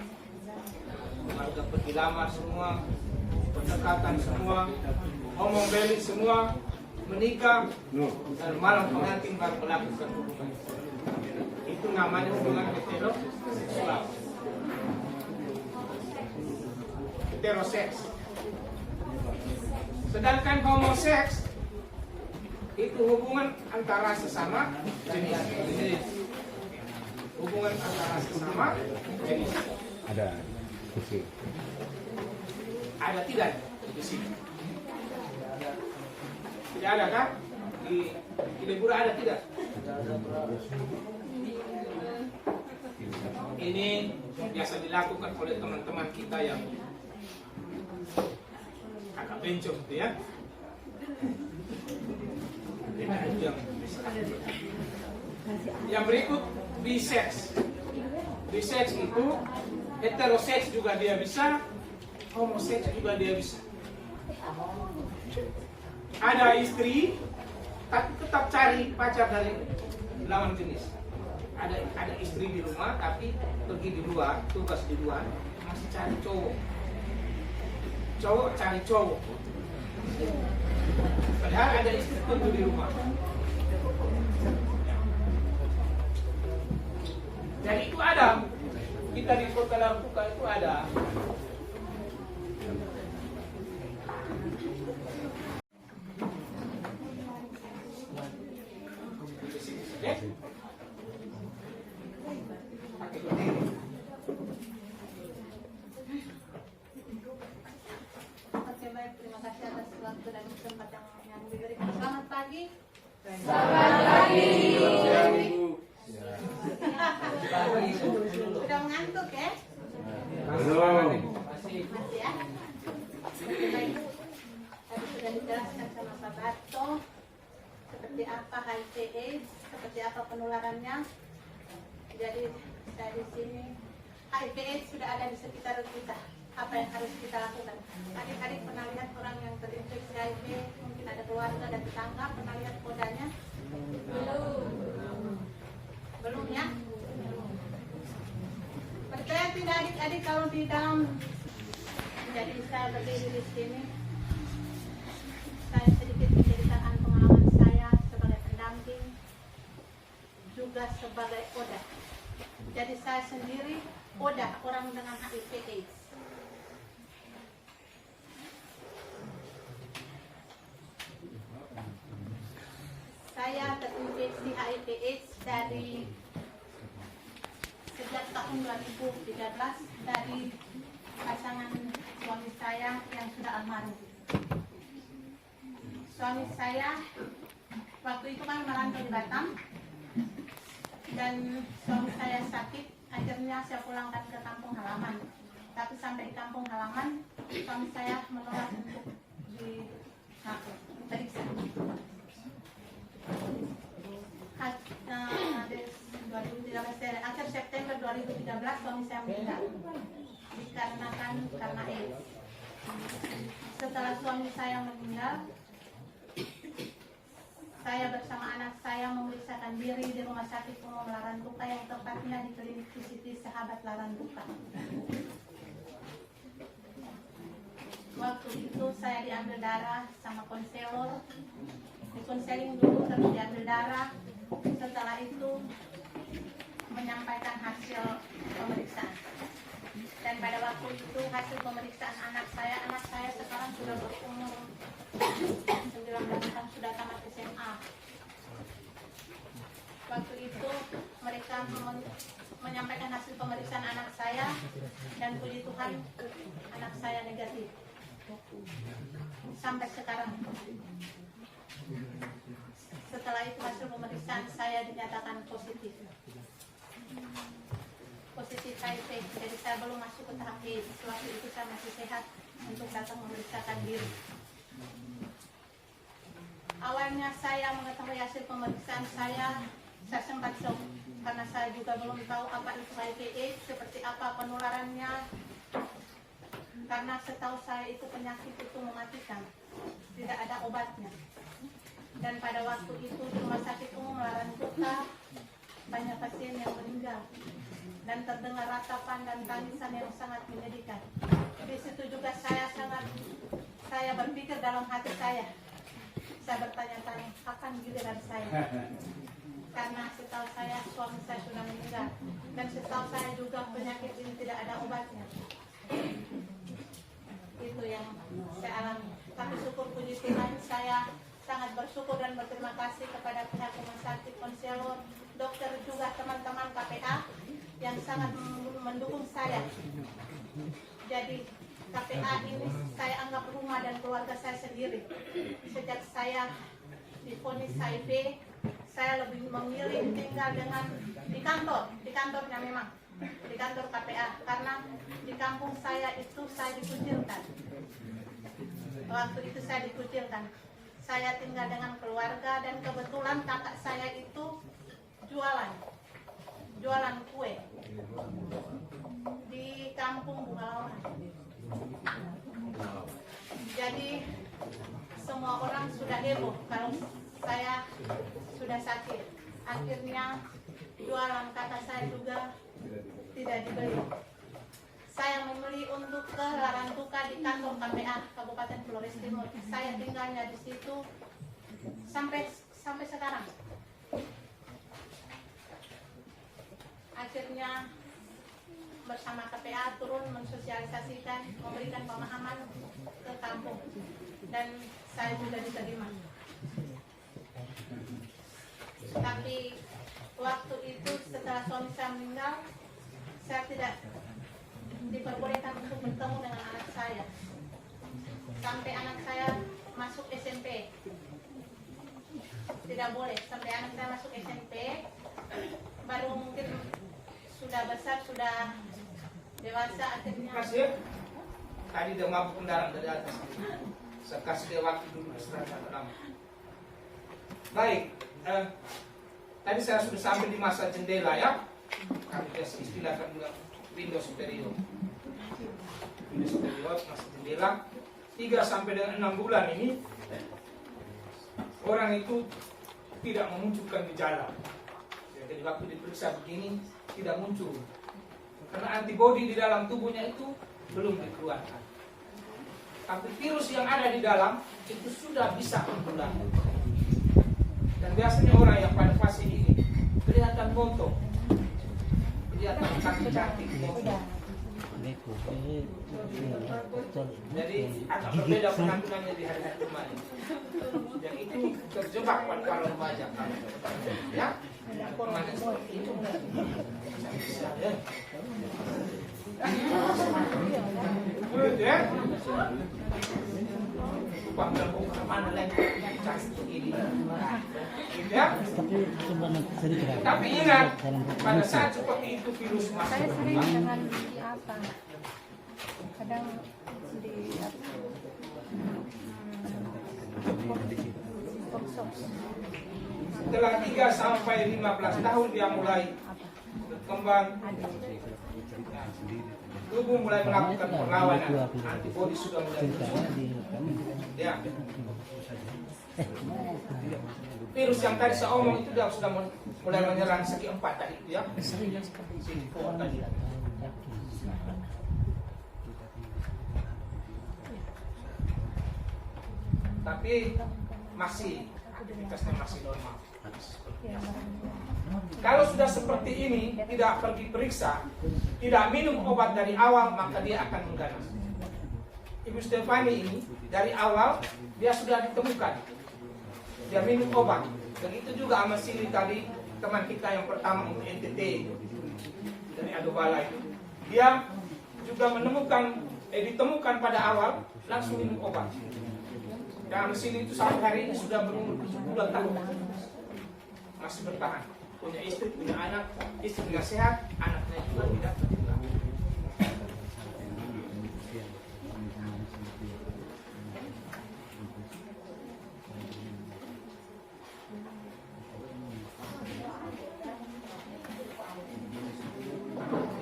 keluarga pergi lamar semua, pendekatan semua, ngomong beli semua, menikah, dan malam pengantin baru melakukan hubungan. Itu namanya hubungan heteroseksual. Heteroseks. Sedangkan homoseks itu hubungan antara sesama jenis. Hubungan antara sesama jenis. Ada di sini. Ada tidak di sini? Tidak ada kan? Di Lebura ada tidak? Ini biasa dilakukan oleh teman-teman kita yang agak bencong gitu ya. Yang berikut biseks. Biseks itu heteroseks juga dia bisa, homoseks juga dia bisa. Ada istri tapi tetap cari pacar dari lawan jenis. Ada istri di rumah tapi pergi di luar, tugas di luar, masih cari cowok. Cowok cari cowok. Padahal ada istri tunggu di rumah. Jadi itu ada. Kita di Kota Narkoba itu ada. Oke, baik, terima kasih atas waktu dan kesempatan yang diberikan. Selamat pagi. Sudah mengantuk ya? Masih ya? Baik. Tadi sudah dijelaskan sama Pak Barto seperti apa HIV/AIDS, seperti apa penularannya. Jadi saya di sini, HIV/AIDS sudah ada di sekitar kita. Apa yang harus kita lakukan? Adik-adik pernah lihat orang yang terinfeksi HIV, mungkin ada keluarga dan tetangga, pernah lihat kodanya? Belum ya? Percaya tidak adik-adik kalau di dalam, jadi saya berdiri di sini, saya sedikit menceritakan pengalaman saya sebagai pendamping, juga sebagai ODA. Jadi saya sendiri ODA, orang dengan HIV/AIDS. Saya terinfeksi HIV/AIDS dari sejak tahun 2013 dari pasangan suami saya yang sudah almarhum. Suami saya waktu itu kan merantau di Batam dan suami saya sakit, akhirnya saya pulangkan ke kampung halaman. Tapi sampai di kampung halaman suami saya menolak untuk diperiksa. Akhir September 2013 suami saya meninggal karena AIDS. Setelah suami saya meninggal, saya bersama anak saya memeriksakan diri di Rumah Sakit Umum Larantuka yang tepatnya di Klinik PCT Sahabat Larantuka. Waktu itu saya diambil darah sama konselor, di konseling dulu terus diambil darah. Setelah itu menyampaikan hasil pemeriksaan. Dan pada waktu itu hasil pemeriksaan anak saya sekarang sudah berumur 19 tahun, sudah tamat SMA. Waktu itu mereka menyampaikan hasil pemeriksaan anak saya dan puji Tuhan anak saya negatif. Sampai sekarang. Setelah itu hasil pemeriksaan saya dinyatakan positif. Positif HIV, jadi saya belum masuk ke tahap AIDS. Waktu itu saya masih sehat untuk datang memeriksakan diri. Awalnya saya mengetahui hasil pemeriksaan saya sempat shock karena saya juga belum tahu apa itu HIV AIDS, seperti apa penularannya. Karena setahu saya itu penyakit itu mematikan, tidak ada obatnya. Dan pada waktu itu di Rumah Sakit Umum Larantuka banyak pasien yang meninggal dan terdengar ratapan dan tangisan yang sangat menyedihkan. Di situ juga saya berpikir dalam hati saya bertanya-tanya kapan giliran saya, karena setahu saya suami saya sudah meninggal dan setahu saya juga penyakit ini tidak ada obatnya. Itu yang saya alami. Tapi syukur puji Tuhan, saya sangat bersyukur dan berterima kasih kepada pihak rumah sakit, konselor, dokter, juga teman-teman KPA yang sangat mendukung saya. Jadi KPA ini saya anggap rumah dan keluarga saya sendiri. Sejak saya divonis HIV, saya lebih memilih tinggal dengan di kantornya memang, di kantor KPA, karena di kampung saya itu saya dikucilkan. Waktu itu saya dikucilkan. Saya tinggal dengan keluarga dan kebetulan kakak saya itu jualan kue di kampung Bungalawan. Jadi semua orang sudah heboh kalau saya sudah sakit. Akhirnya jualan kakak saya juga tidak dibeli. Saya memilih untuk ke Larantuka di kantor KPA Kabupaten Flores Timur. Saya tinggalnya di situ sampai sekarang. Akhirnya bersama KPA turun mensosialisasikan, memberikan pemahaman ke kampung, dan saya juga diterima. Tapi waktu itu setelah suami saya meninggal, saya tidak diperbolehkan untuk bertemu dengan anak saya sampai anak saya masuk SMP. Tidak boleh sampai anak saya masuk SMP, baru mungkin sudah besar, sudah dewasa. Akhirnya Kasih. Tadi dia mabuk kendaraan dari atas. Saya kasih dia waktu dulu istirahat. Baik. Tadi saya sudah sampai di masa jendela ya. Kami istilahkan juga Windows period. Windows period, masa jendela 3 sampai dengan 6 bulan ini orang itu tidak memunculkan gejala. Jadi waktu diperiksa begini tidak muncul karena antibodi di dalam tubuhnya itu belum dikeluarkan. Tapi virus yang ada di dalam itu sudah bisa menular. Dan biasanya orang yang pada fase ini kelihatan montok, kelihatan cantik-cantik montok. Jadi agak berbeda penampilannya di hari-hari kemarin. Dan itu terjebak pada remaja. Ya, kemarin seperti itu. Begitu ya. Panggil bukan mana lagi cantik ini. Ya. Tapi ingat, pada saat seperti itu virus masuk. Saya sering dengan apa? Kadang di Setelah 3 sampai 15 tahun dia mulai berkembang, tubuh mulai melakukan perlawanan, antibodi sudah mulai muncul. Ya. Virus yang tadi saya omong itu sudah mulai menyerang segi 4 tadi itu ya. CD4 tadi. Tapi masih aktivitasnya masih normal. Kalau sudah seperti ini, tidak pergi periksa, tidak minum obat dari awal, maka dia akan mengganas. Ibu Stefani ini dari awal dia sudah ditemukan, dia minum obat. Begitu juga sama Sili tadi, teman kita yang pertama untuk NTT dari Adobala itu, dia juga ditemukan pada awal langsung minum obat. Dan Sili itu sampai hari ini sudah berumur 70 tahun, masih bertahan. Punya istri, punya anak, istrinya sehat, anaknya juga tidak tertular.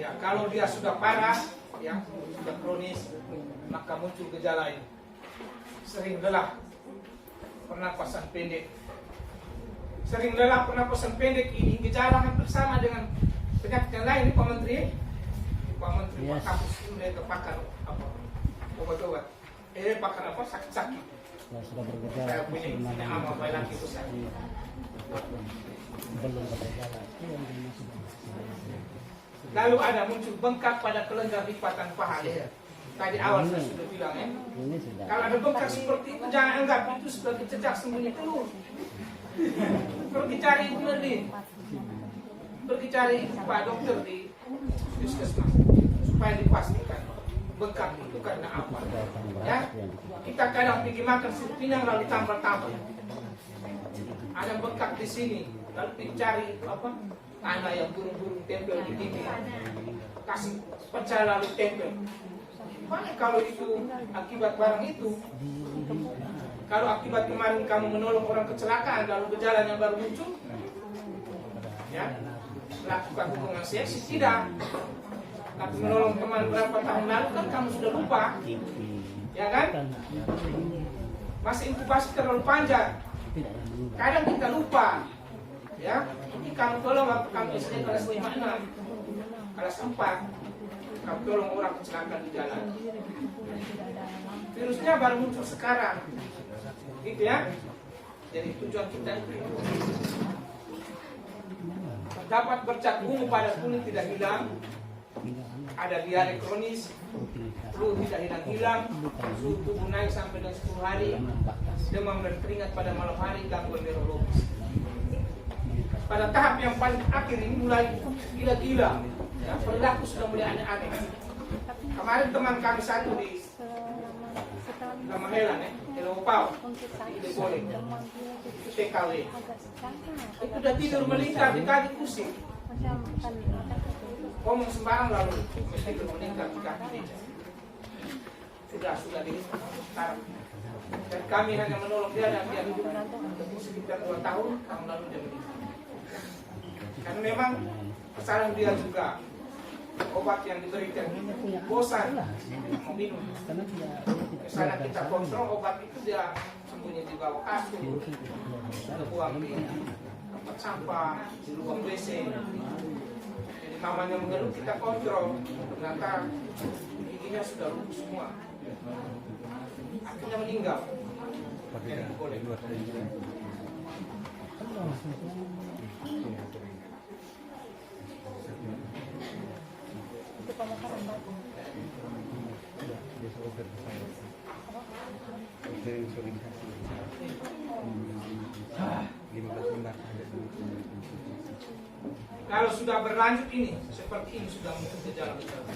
Ya, kalau dia sudah parah, ya, sudah kronis, maka muncul gejala ini. Sering lelah, pernapasan pendek. Sering lelah, pernapasan pendek ini gejala hampir sama dengan penyakit yang lain. Pak Menteri, Pak Kampus itu mereka pakar apa? Obat-obat. Pakar apa? Sakit-sakit. Sudah bergejala. Saya punya ama bayi laki itu sakit. Belum bergejala. Lalu ada muncul bengkak pada kelenjar lipatan paha. Tadi awal saya sudah bilang ya. Kalau ada bengkak seperti itu jangan anggap itu sebagai jejak sembunyi telur. Pergi cari Ibu Merlin, pergi cari Pak Dokter di puskesmas supaya dipastikan bengkak itu karena apa. Ya, kita kadang pergi makan sup pinang lalu tambah-tambah. Ada bengkak di sini, lalu pergi cari itu apa? Tanah yang burung-burung tempel di dinding, kasih pecah lalu tempel. Paling kalau itu akibat barang itu. Kalau akibat kemarin kamu menolong orang kecelakaan lalu gejalanya baru muncul, ya, lakukan hubungan seks tidak. Tapi menolong teman berapa tahun lalu kan kamu sudah lupa, ya kan? Masih inkubasi terlalu panjang. Kadang kita lupa, ya. Ini kamu tolong waktu kamu SD kelas 5-6, kelas 4, kamu tolong orang kecelakaan di jalan. Virusnya baru muncul sekarang. Gitu ya. Jadi tujuan kita itu dapat bercat ungu pada kulit tidak hilang, ada diare kronis, flu tidak hilang-hilang, suhu tubuh naik sampai dengan 10 hari, demam dan keringat pada malam hari, gangguan neurologis. Pada tahap yang paling akhir ini mulai gila-gila, ya, perilaku sudah mulai aneh-aneh. Kemarin teman kami satu di Gamahelan ya, Elopau, itu boleh, itu TKW. Itu udah tidur melingkar di kaki pusing. Ngomong sembarang lalu mesti melingkar di kaki meja. Sudah ditarap. Dan kami hanya menolong dia dan dia hidup sekitar 2 tahun lalu dia meninggal. Karena memang kesalahan dia juga. Obat yang diberikan bosan mau minum. Kesana kita kontrol obat itu dia sembunyi di bawah kasur, buang di tempat sampah, di ruang WC. Jadi mamanya mengeluh kita kontrol, ternyata giginya sudah lumpuh semua. Akhirnya meninggal. Boleh. Itu pemakaran batu. Kalau sudah berlanjut ini, seperti ini sudah muncul gejala-gejala.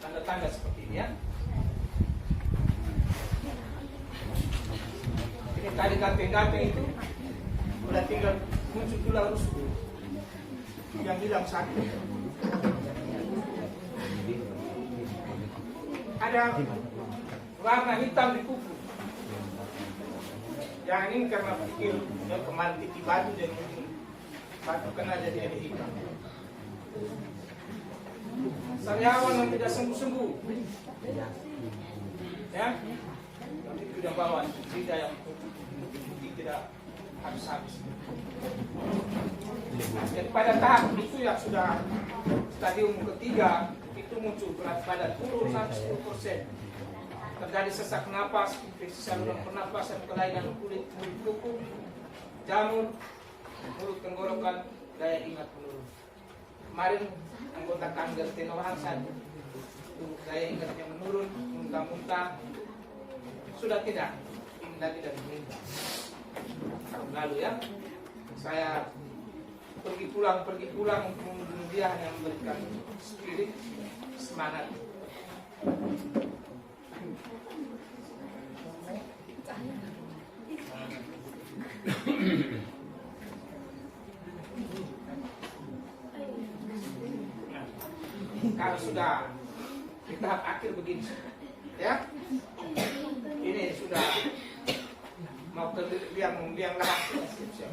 Tanda-tanda seperti ini ya. Ini tadi ganteng-ganteng itu, udah tinggal muncul tulang rusuk. Yang hilang sakit. Ada warna hitam di kuku. Yang ini karena pikir ya, kemarin tiki batu jadi mungkin Satu kena jadi hitam. Sariawan yang tidak sembuh-sembuh, ya, tapi tidak bawa tidak yang tidak habis-habis. Jadi pada tahap itu yang sudah stadium ketiga itu muncul berat badan turun sampai 10%. Terjadi sesak napas, infeksi saluran pernapasan, kelainan kulit kuku, jamur, mulut tenggorokan, daya ingat menurun. Kemarin anggota kanker tenohan satu, daya ingatnya menurun, muntah-muntah, sudah tidak, ini lagi dari minta. Lalu ya, saya pergi pulang untuk membunuh dia hanya memberikan spirit, semangat. Kalau sudah di tahap akhir begini, ya, ini sudah mau ke liang lahat. Siap.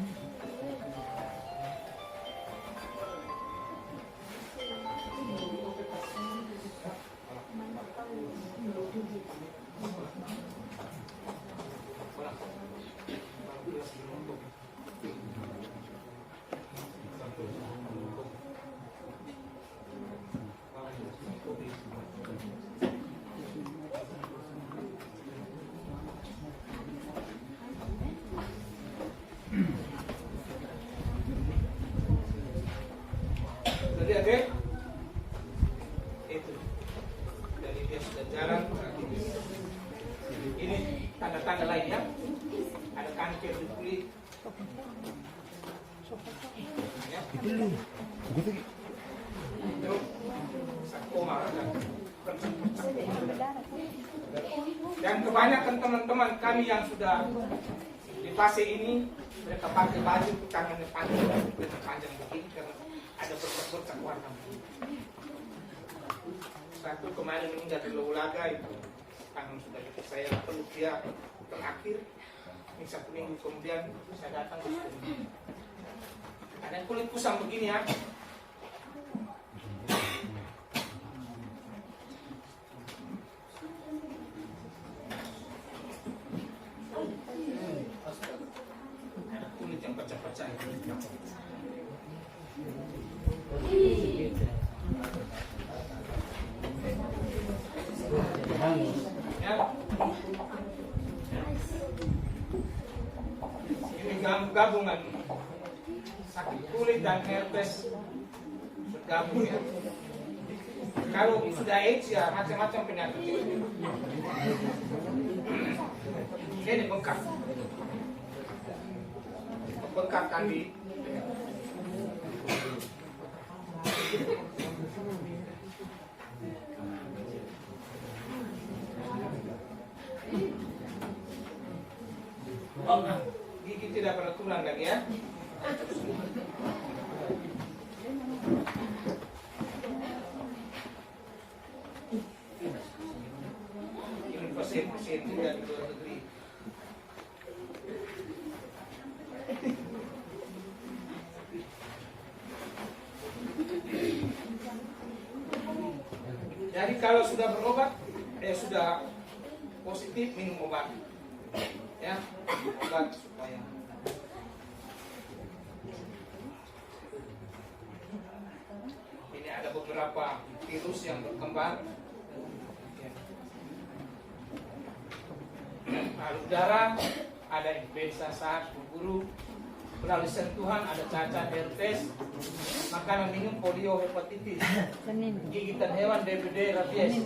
Lihat ya, itu dari dia sudah jalan. Ini tanda-tanda lainnya, ada kanker di kulit, ya. Itu sarkoma dan kebanyakan teman-teman kami yang sudah di fase ini mereka pakai baju tangannya panjang begini karena ada bercak-bercak warna. Satu kemarin meninggal di Lolaga itu, tangan sudah gitu. Saya peluk dia terakhir. Ini 1 minggu kemudian saya datang ke sini. Ada kulit kusam begini ya. Ada kulit yang pecah-pecah. Ya. Ini gabungan sakit kulit dan herpes bergabung ya. Kalau sudah AIDS ya macam-macam penyakit. Ini bengkak. Bengkak kan di gigi tidak pernah tulang lagi ya. Ini pasien-pasien juga di luar negeri. Jadi kalau sudah berobat, sudah positif minum obat, ya, obat supaya ini ada beberapa virus yang berkembang. Lalu darah, ada influenza SARS, flu, melalui sentuhan ada cacar, herpes, makanan minum, polio, hepatitis, gigitan hewan, DBD, rabies.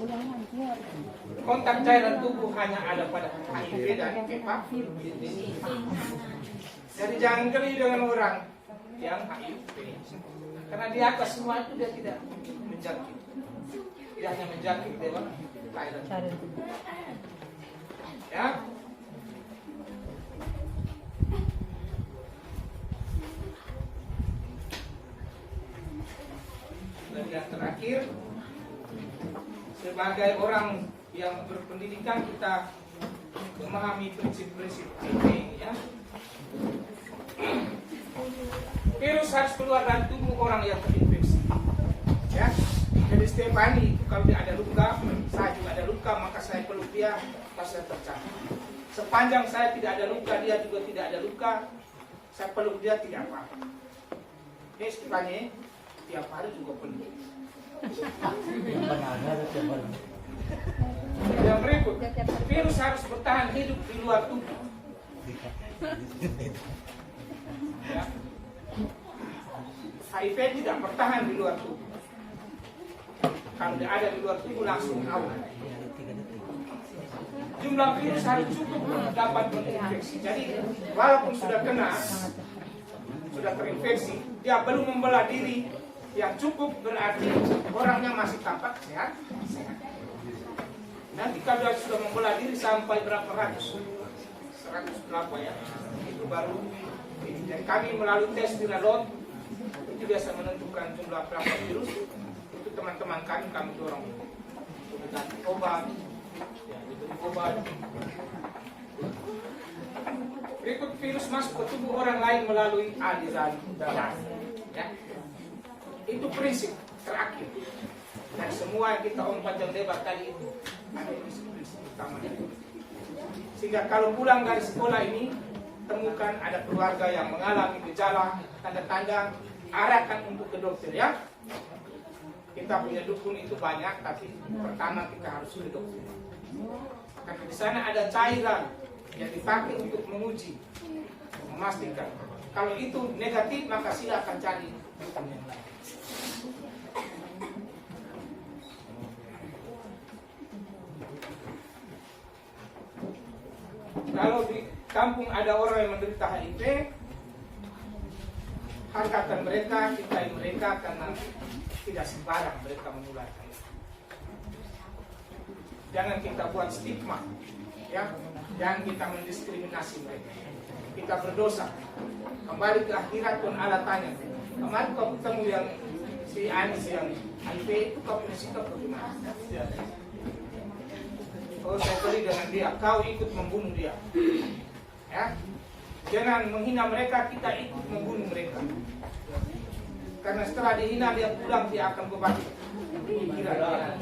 Kontak cairan tubuh hanya ada pada HIV dan hepatitis. Jadi jangan geli dengan orang yang HIV, karena di atas semua itu dia tidak menjangkit. Dia hanya menjangkit lewat cairan tubuh. Ya. Dan yang terakhir, sebagai orang yang berpendidikan kita memahami prinsip-prinsip ini ya. Virus harus keluar dari tubuh orang yang terinfeksi. Ya, jadi Stefani itu kalau dia ada luka, saya juga ada luka, maka saya peluk dia, pas saya tercapai. Sepanjang saya tidak ada luka, dia juga tidak ada luka, saya peluk dia tidak apa-apa. Ini Stefani tiap hari juga peluk. Yang berikut, virus harus bertahan hidup di luar tubuh. Ya. HIV tidak bertahan di luar tubuh. Kalau dia ada di luar tubuh langsung awal. Jumlah virus harus cukup dapat menginfeksi. Jadi walaupun sudah kena, sudah terinfeksi, dia belum membelah diri yang cukup, berarti orangnya masih tampak sehat. Nanti kalau dia sudah membelah diri sampai berapa ratus, 100 berapa ya, itu baru. Jadi kami melalui tes viralot itu biasa menentukan jumlah berapa virus. Itu teman-teman kami dorong untuk ganti obat, ya, diberi obat. Berikut virus masuk ke tubuh orang lain melalui aliran darah. Ya. Itu prinsip terakhir. Dan semua yang kita panjang lebar tadi itu ada prinsip-prinsip utamanya. Sehingga kalau pulang dari sekolah ini temukan ada keluarga yang mengalami gejala, tanda-tanda, arahkan untuk ke dokter ya. Kita punya dukun itu banyak, tapi pertama kita harus ke dokter. Karena di sana ada cairan yang dipakai untuk menguji, memastikan. Kalau itu negatif maka silakan cari dukun yang lain. Kalau di kampung ada orang yang menderita HIV, hargakan mereka, cintai mereka karena tidak sembarang mereka menularkan. Jangan kita buat stigma, ya, jangan kita mendiskriminasi mereka. Kita berdosa. Kembali ke akhirat pun Allah tanya. Kemarin kau ketemu yang si Anis yang HIV itu kau punya sikap bagaimana? Oh, saya beri dengan dia, kau ikut membunuh dia. Ya, jangan menghina mereka, kita ikut membunuh mereka. Karena setelah dihina dia pulang dia akan berbalik. Kira-kira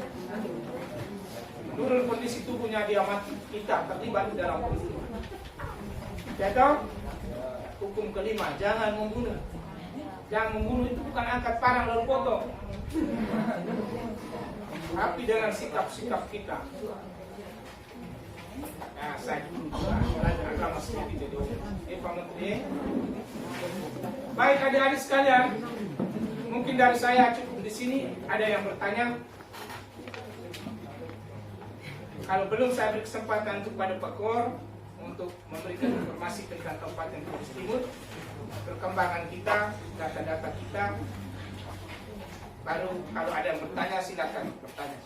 menurut kondisi tubuhnya dia mati, kita terlibat di dalam peristiwa. Jadi hukum kelima, jangan membunuh. Jangan membunuh itu bukan angkat parang lalu potong, tapi dengan sikap-sikap kita. Nah, saya dulu belajar agama sedikit jadi baik adik-adik sekalian, mungkin dari saya cukup di sini. Ada yang bertanya? Kalau belum, saya beri kesempatan kepada Pak Kor untuk memberikan informasi tentang Kabupaten Kudus Timur, perkembangan kita, data-data kita. Baru kalau ada yang bertanya silakan bertanya.